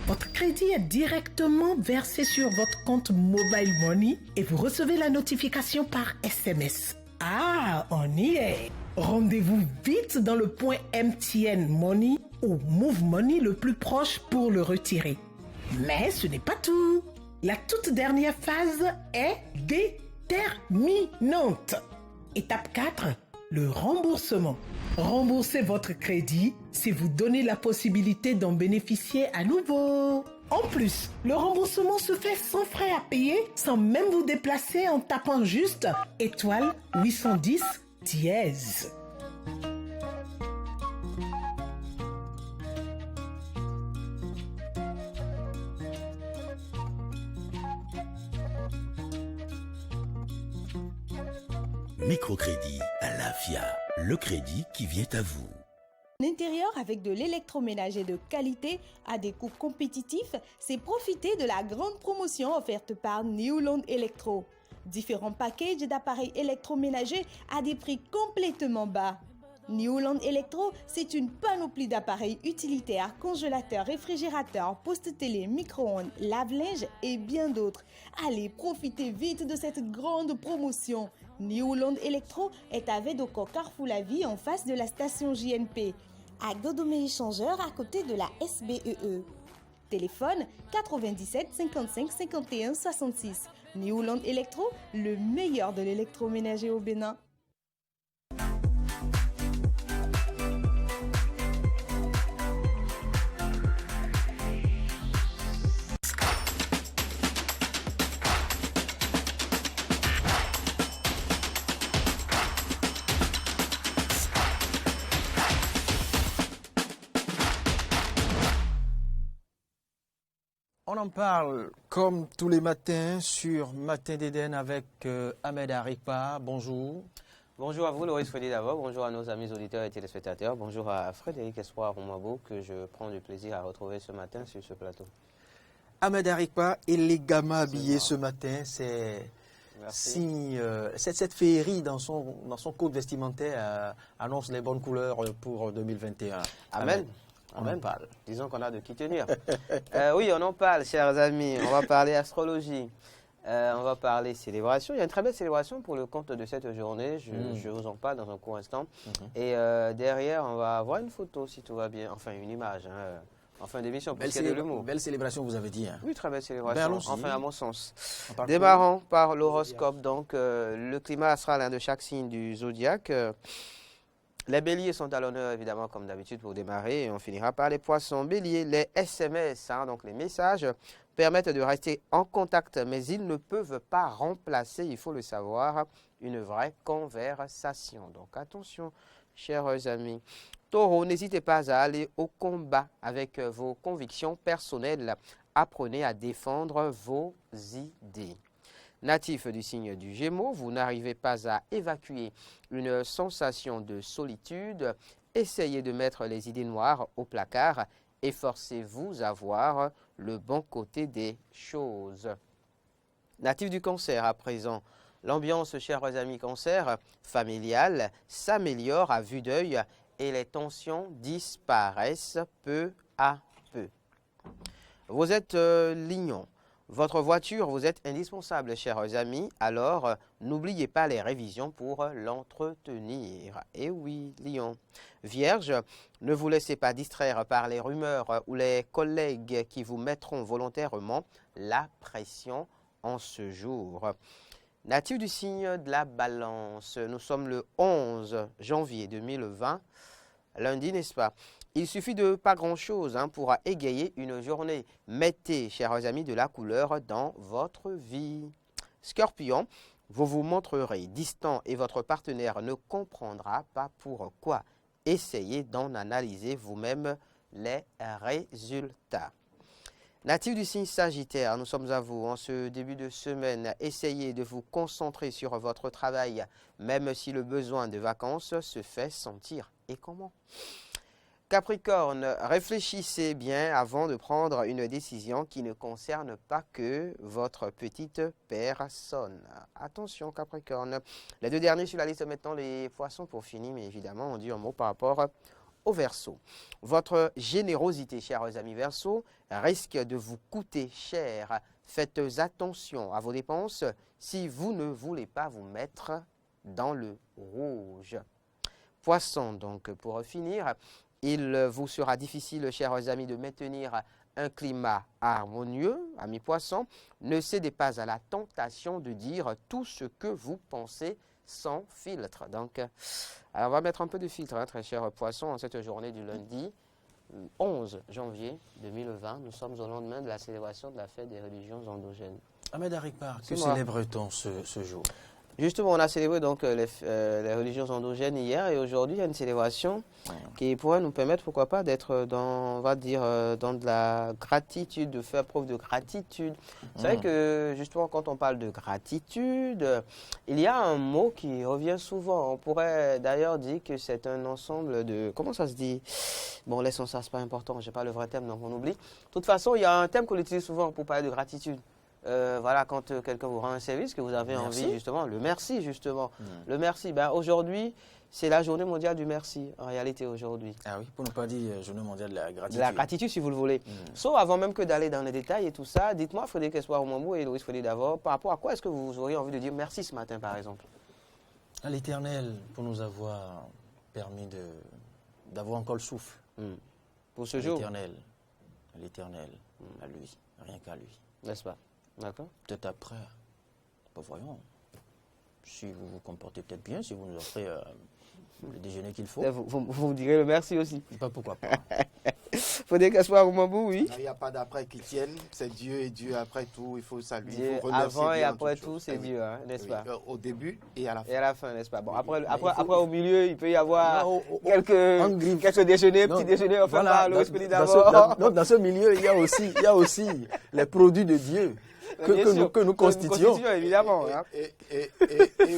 Votre crédit est directement versé sur votre compte Mobile Money et vous recevez la notification par SMS. Ah, on y est! Rendez-vous vite dans le point MTN Money ou Move Money le plus proche pour le retirer. Mais ce n'est pas tout. La toute dernière phase est déterminante. Étape 4, le remboursement. Remboursez votre crédit si vous donnez la possibilité d'en bénéficier à nouveau. En plus, le remboursement se fait sans frais à payer, sans même vous déplacer en tapant juste étoile 810 dièse. Microcrédit à l'AFIA, le crédit qui vient à vous. L'intérieur avec de l'électroménager de qualité à des coûts compétitifs, c'est profiter de la grande promotion offerte par Newland Electro. Différents packages d'appareils électroménagers à des prix complètement bas. Newland Electro, c'est une panoplie d'appareils utilitaires, congélateurs, réfrigérateurs, postes télé, micro-ondes, lave-linge et bien d'autres. Allez, profitez vite de cette grande promotion. Newland Electro est à Vedoko Carrefour la Vie en face de la station JNP, à Godomé Échangeur à côté de la SBEE. Téléphone 97 55 51 66. Newland Electro, le meilleur de l'électroménager au Bénin. On en parle comme tous les matins sur Matin d'Éden avec Ahmed Arikpa. Bonjour. Bonjour à vous, Loris Freddy d'abord. Bonjour à nos amis auditeurs et téléspectateurs. Bonjour à Frédéric Espoir Romabo que je prends du plaisir à retrouver ce matin sur ce plateau. Ahmed Arikpa, élégamment habillé ce matin, c'est cette féerie dans son code vestimentaire annonce les bonnes couleurs pour 2021. Amen. On en parle. Disons qu'on a de qui tenir. Oui, on en parle, chers amis. On va parler astrologie. On va parler célébration. Il y a une très belle célébration pour le compte de cette journée. Je vous en parle dans un court instant. Et derrière, on va avoir une photo, si tout va bien. Enfin, une image. En fin d'émission, parce qu'il y a de l'humour. Belle célébration, vous avez dit. Hein. Oui, très belle célébration. Enfin, à mon sens. Démarrons par l'horoscope. Donc, le climat astral de chaque signe du zodiaque. Les béliers sont à l'honneur, évidemment, comme d'habitude, pour démarrer. Et on finira par les poissons. Bélier, les SMS, donc les messages, permettent de rester en contact, mais ils ne peuvent pas remplacer, il faut le savoir, une vraie conversation. Donc, attention, chers amis. Taureau, n'hésitez pas à aller au combat avec vos convictions personnelles. Apprenez à défendre vos idées. Natif du signe du Gémeaux, vous n'arrivez pas à évacuer une sensation de solitude. Essayez de mettre les idées noires au placard et forcez-vous à voir le bon côté des choses. Natif du Cancer à présent, l'ambiance, chers amis Cancer, familiale, s'améliore à vue d'œil et les tensions disparaissent peu à peu. Vous êtes Lion. Votre voiture vous est indispensable, chers amis, alors n'oubliez pas les révisions pour l'entretenir. Et oui, Lion. Vierge, ne vous laissez pas distraire par les rumeurs ou les collègues qui vous mettront volontairement la pression en ce jour. Natif du signe de la Balance, nous sommes le 11 janvier 2020, lundi, n'est-ce pas? Il suffit de pas grand-chose pour égayer une journée. Mettez, chers amis, de la couleur dans votre vie. Scorpion, vous vous montrerez distant et votre partenaire ne comprendra pas pourquoi. Essayez d'en analyser vous-même les résultats. Natif du signe Sagittaire, nous sommes à vous en ce début de semaine. Essayez de vous concentrer sur votre travail, même si le besoin de vacances se fait sentir. Et comment ? Capricorne, réfléchissez bien avant de prendre une décision qui ne concerne pas que votre petite personne. Attention Capricorne. Les deux derniers sur la liste maintenant, les poissons pour finir, mais évidemment on dit un mot par rapport au Verseau. Votre générosité, chers amis Verseau, risque de vous coûter cher. Faites attention à vos dépenses si vous ne voulez pas vous mettre dans le rouge. Poisson, donc pour finir, il vous sera difficile, chers amis, de maintenir un climat harmonieux. Amis poissons, ne cédez pas à la tentation de dire tout ce que vous pensez sans filtre. Donc, alors on va mettre un peu de filtre, très chers poissons, en cette journée du lundi 11 janvier 2020. Nous sommes au lendemain de la célébration de la fête des religions endogènes. Ahmed Harikbar, que célèbre-t-on ce jour? Justement, on a célébré donc les religions endogènes hier et aujourd'hui, il y a une célébration qui pourrait nous permettre, pourquoi pas, d'être dans, on va dire, dans de la gratitude, de faire preuve de gratitude. C'est vrai que, justement, quand on parle de gratitude, il y a un mot qui revient souvent. On pourrait d'ailleurs dire que c'est un ensemble de... Comment ça se dit? Bon, laissons ça, c'est pas important, je n'ai pas le vrai thème, donc on oublie. De toute façon, il y a un thème qu'on utilise souvent pour parler de gratitude. Voilà, quand quelqu'un vous rend un service, que vous avez envie, justement, le merci, justement. Le merci, aujourd'hui, c'est la journée mondiale du merci, en réalité, aujourd'hui. Ah oui, pour ne pas dire journée mondiale de la gratitude. De la gratitude, si vous le voulez. Sauf avant même que d'aller dans les détails et tout ça, dites-moi, Frédéric Espoir-Oumambou et Louis Frédéric Davor, par rapport à quoi est-ce que vous auriez envie de dire merci ce matin, par exemple? À l'Éternel, pour nous avoir permis d'avoir encore le souffle. Pour ce jour? À l'Éternel, à lui, rien qu'à lui. N'est-ce pas? D'accord. Peut-être après, voyons, si vous vous comportez peut-être bien, si vous nous offrez le déjeuner qu'il faut. Vous direz le merci aussi. Pas pourquoi pas. Frédéric Espoir-Oumambou, oui. Il n'y a pas d'après qui tienne, c'est Dieu et Dieu après tout, il faut saluer. Dieu il faut remercier avant et Dieu après tout, c'est Dieu, n'est-ce pas? Au début et à la fin. Et à la fin, n'est-ce pas? Bon, après, au milieu, il peut y avoir quelques déjeuners, petits déjeuners, enfin, par Louis Frédéric Davor. Dans ce milieu, il y a aussi les produits de Dieu. Que nous constituons. Évidemment. Et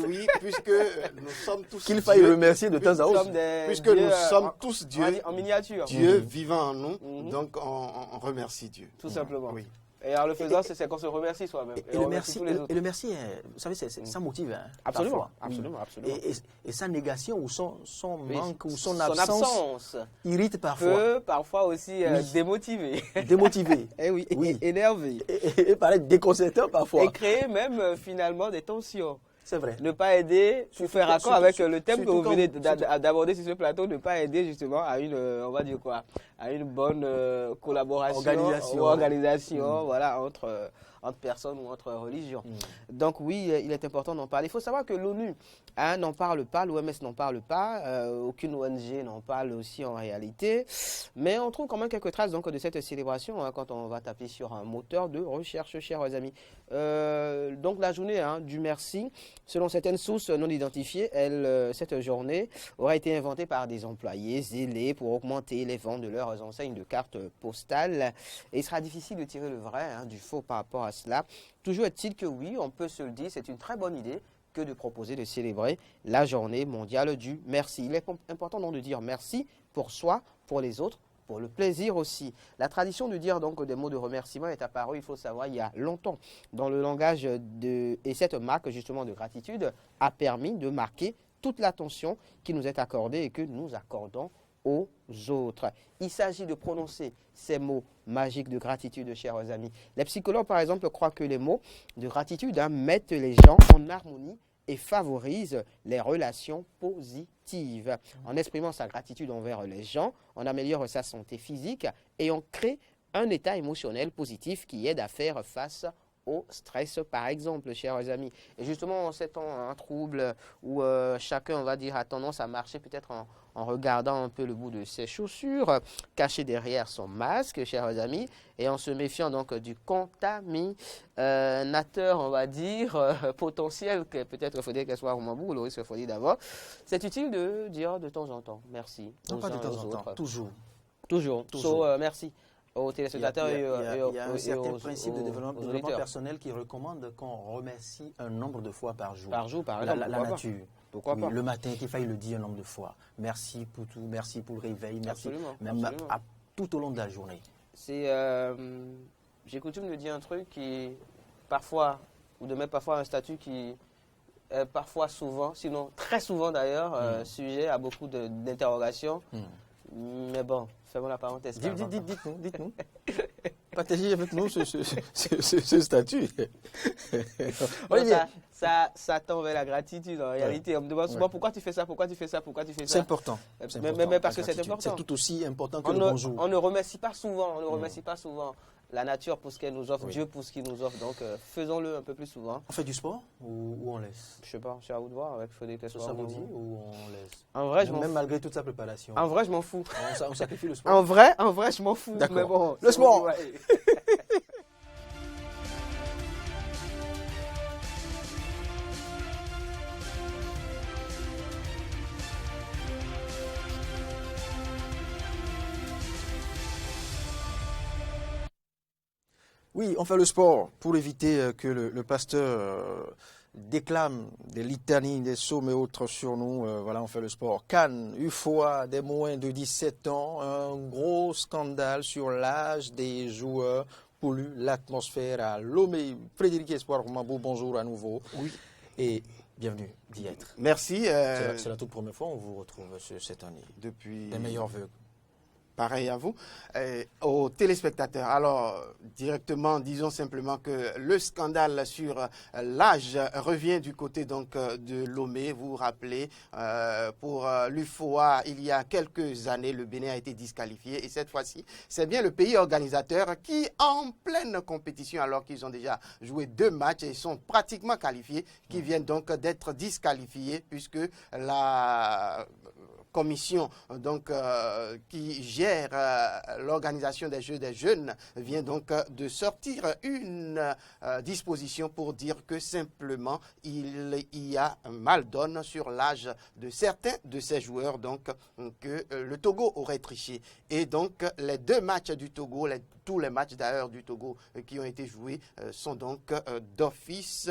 oui, puisque nous sommes tous qu'il faille remercier de temps à autre. Puisque nous sommes tous Dieu, en miniature. Dieu vivant en nous, donc on remercie Dieu. Tout simplement. Oui. Et en le faisant, c'est qu'on se remercie soi-même. Et le merci, vous savez, ça motive. Hein, absolument, parfois. Absolument. Et sa négation ou son manque ou son absence irrite parfois. Peut parfois aussi démotiver. Démotiver. Et oui, énerver. Et paraître déconcertant parfois. Et créer même finalement des tensions. C'est vrai. Ne pas aider, pour faire accord avec le thème que vous venez d'aborder sur ce plateau, ne pas aider justement à une, on va dire quoi, à une bonne collaboration, organisation, voilà, entre personnes ou entre religions. Donc oui, il est important d'en parler. Il faut savoir que l'ONU n'en parle pas, l'OMS n'en parle pas, aucune ONG n'en parle aussi en réalité, mais on trouve quand même quelques traces donc, de cette célébration quand on va taper sur un moteur de recherche, chers amis. Donc la journée du merci, selon certaines sources non identifiées, cette journée aura été inventée par des employés zélés pour augmenter les ventes de leurs enseignes de cartes postales. Et il sera difficile de tirer le vrai du faux par rapport à cela. Toujours est-il que oui, on peut se le dire, c'est une très bonne idée que de proposer de célébrer la journée mondiale du merci. Il est important donc de dire merci pour soi, pour les autres, pour le plaisir aussi. La tradition de dire donc des mots de remerciement est apparue, il faut savoir, il y a longtemps dans le langage et cette marque justement de gratitude a permis de marquer toute l'attention qui nous est accordée et que nous accordons aux autres. Il s'agit de prononcer ces mots magiques de gratitude, chers amis. Les psychologues, par exemple, croient que les mots de gratitude mettent les gens en harmonie et favorisent les relations positives. En exprimant sa gratitude envers les gens, on améliore sa santé physique et on crée un état émotionnel positif qui aide à faire face au stress, par exemple, chers amis. Et justement, en ces temps troubles où chacun, on va dire, a tendance à marcher peut-être en regardant un peu le bout de ses chaussures, caché derrière son masque, chers amis, et en se méfiant donc du contaminateur, on va dire, potentiel, que peut-être il faudrait qu'elle soit au Mambou, le risque faut dire d'abord. C'est utile de dire de temps en temps merci. Non, pas de temps en temps, toujours. Toujours. Merci aux téléspectateurs il y a un certain principe de développement personnel qui recommande qu'on remercie un nombre de fois par jour. Par jour, par exemple. La nature. Pourquoi pas? Le matin, qu'il faille le dire un nombre de fois. Merci pour tout, merci pour le réveil, merci. Absolument. Tout au long de la journée. J'ai coutume de dire un truc qui, parfois, ou de mettre parfois un statut qui est parfois souvent, sinon très souvent d'ailleurs, sujet à beaucoup d'interrogations. Mais bon, fermons la parenthèse. Dites-nous. Partagez avec nous ce statut. Ça tend vers la gratitude en réalité. On me demande souvent pourquoi tu fais ça. C'est important. Mais parce que c'est important. C'est tout aussi important que le bonjour. On ne remercie pas souvent. La nature pour ce qu'elle nous offre, Dieu pour ce qu'il nous offre. Donc faisons-le un peu plus souvent. On fait du sport ou on laisse? Je sais pas, c'est à vous de voir avec Frédéric. Ça vous dit ou on laisse? En vrai, je m'en fous. Même malgré toute sa préparation. En vrai, je m'en fous. On sacrifie le sport. En vrai, je m'en fous. D'accord. Mais bon, le sport. Oui, on fait le sport pour éviter que le pasteur déclame des litanies, des psaumes et autres sur nous. Voilà, on fait le sport. Cannes, UFOA, des moins de 17 ans, un gros scandale sur l'âge des joueurs pollue l'atmosphère à Lomé. Frédéric Espoir Mambou, bonjour à nouveau. Oui. Et bienvenue d'y être. Merci. C'est la toute première fois qu'on vous retrouve cette année. Depuis... Les meilleurs vœux. Pareil à vous, aux téléspectateurs. Alors, directement, disons simplement que le scandale sur l'âge revient du côté donc de Lomé. Vous vous rappelez, pour l'UFOA, il y a quelques années, le Bénin a été disqualifié. Et cette fois-ci, c'est bien le pays organisateur qui, en pleine compétition, alors qu'ils ont déjà joué 2 matchs et sont pratiquement qualifiés, qui viennent donc d'être disqualifiés puisque la commission donc qui gère l'organisation des Jeux des jeunes vient donc de sortir une disposition pour dire que simplement il y a mal donne sur l'âge de certains de ces joueurs, donc que le Togo aurait triché. Et donc les 2 matchs du Togo, tous les matchs d'ailleurs du Togo qui ont été joués sont donc d'office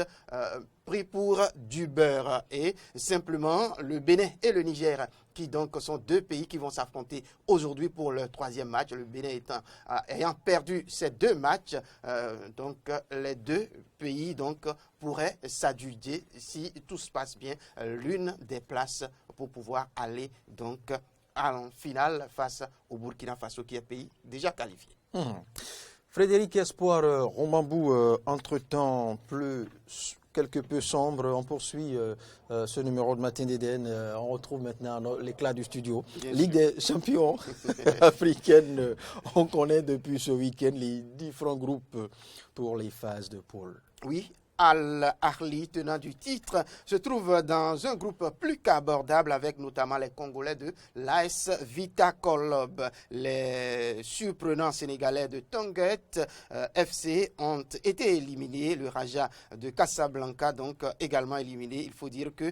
pris pour du beurre. Et simplement, le Bénin et le Niger, qui donc sont deux pays qui vont s'affronter aujourd'hui pour le 3e match. Le Bénin ayant perdu ces 2 matchs, donc les 2 pays donc pourraient s'adjuger, si tout se passe bien, l'une des places pour pouvoir aller donc en finale face au Burkina Faso, qui est pays déjà qualifié. Frédéric Espoir Romambou, entre-temps quelque peu sombre, on poursuit ce numéro de Matin d'Éden. On retrouve maintenant l'éclat du studio. Ligue des champions africaine, on connaît depuis ce week-end les différents groupes pour les phases de poule. Oui. Al-Ahli, tenant du titre, se trouve dans un groupe plus qu'abordable avec notamment les Congolais de l'AS Vita Club. Les surprenants sénégalais de Tonguet FC ont été éliminés. Le Raja de Casablanca donc également éliminé. Il faut dire que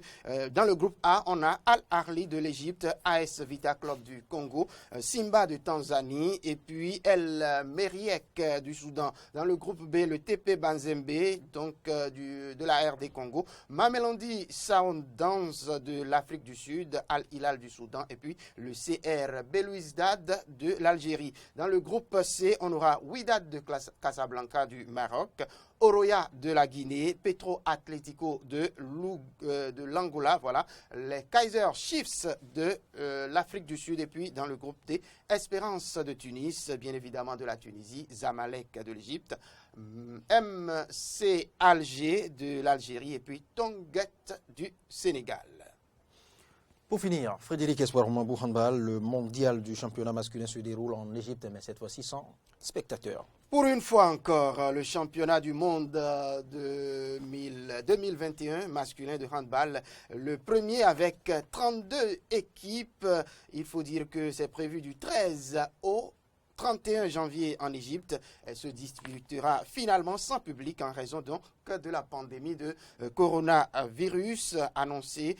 dans le groupe A, on a Al-Ahli de l'Égypte, AS Vita Club du Congo, Simba de Tanzanie et puis El Meriek du Soudan. Dans le groupe B, le TP Banzembe, donc de la RD Congo, Mamelodi Sundowns de l'Afrique du Sud, Al Hilal du Soudan et puis le CR Belouizdad de l'Algérie. Dans le groupe C, on aura Wydad de Casablanca du Maroc, Oroya de la Guinée, Petro Atlético de l'Angola, voilà, les Kaiser Chiefs de l'Afrique du Sud et puis dans le groupe D, Espérance de Tunis, bien évidemment de la Tunisie, Zamalek de l'Égypte, MC Alger de l'Algérie et puis Tonguet du Sénégal. Pour finir, Frédéric Espoir Romambou handball, le mondial du championnat masculin se déroule en Égypte, mais cette fois-ci sans spectateurs. Pour une fois encore, le championnat du monde de 2021 masculin de handball, le premier avec 32 équipes. Il faut dire que c'est prévu du 13 au 31 janvier en Égypte. Elle se disputera finalement sans public en raison donc de la pandémie de coronavirus annoncée,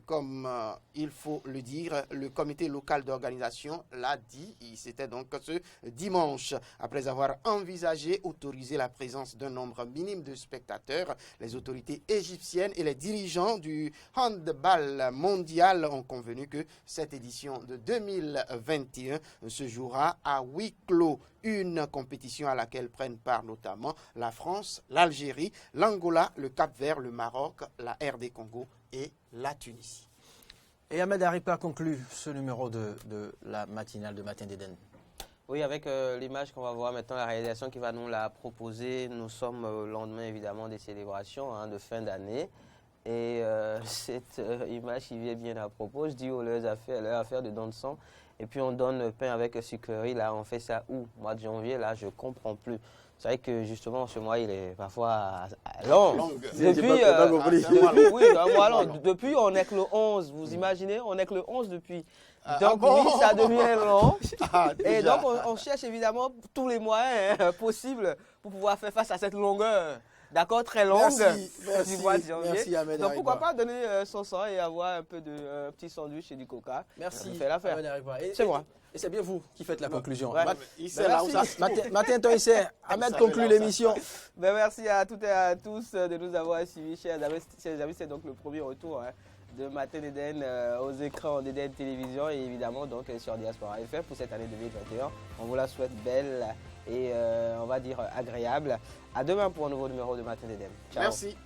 comme il faut le dire, le comité local d'organisation l'a dit. C'était donc ce dimanche. Après avoir envisagé autoriser la présence d'un nombre minime de spectateurs, les autorités égyptiennes et les dirigeants du handball mondial ont convenu que cette édition de 2021 se jouera à huis clos. Une compétition à laquelle prennent part notamment la France, l'Algérie, l'Angola, le Cap-Vert, le Maroc, la RD Congo et la Tunisie. Et Ahmed Aripa conclut ce numéro de la matinale de Matin d'Éden. Oui, avec l'image qu'on va voir maintenant, la réalisation qui va nous la proposer. Nous sommes au lendemain évidemment des célébrations de fin d'année. Et cette image qui vient bien à propos, je dis leur affaire de don de sang. Et puis on donne pain avec sucrerie, là on fait ça où? Mois de janvier, là je comprends plus. C'est vrai que justement ce mois il est parfois long. Depuis on est que le 11, vous imaginez, on est que le 11 depuis. Donc oui, ça devient long. Et donc on cherche évidemment tous les moyens possibles pour pouvoir faire face à cette longueur. D'accord, très longue. Merci Ahmed. Donc pourquoi pas donner son sang et avoir un peu de petit sandwich et du coca. Merci. C'est moi. Et c'est bien vous qui faites la conclusion. Ouais. Matin Toïsé, Ahmed conclut l'émission. Merci à toutes et à tous de nous avoir suivis, chers amis. C'est donc le premier retour de Matin d'Éden aux écrans d'Éden Télévision et évidemment donc sur Diaspora FR pour cette année 2021. On vous la souhaite belle et on va dire agréable. À demain pour un nouveau numéro de Matin d'Éden. Ciao. Merci.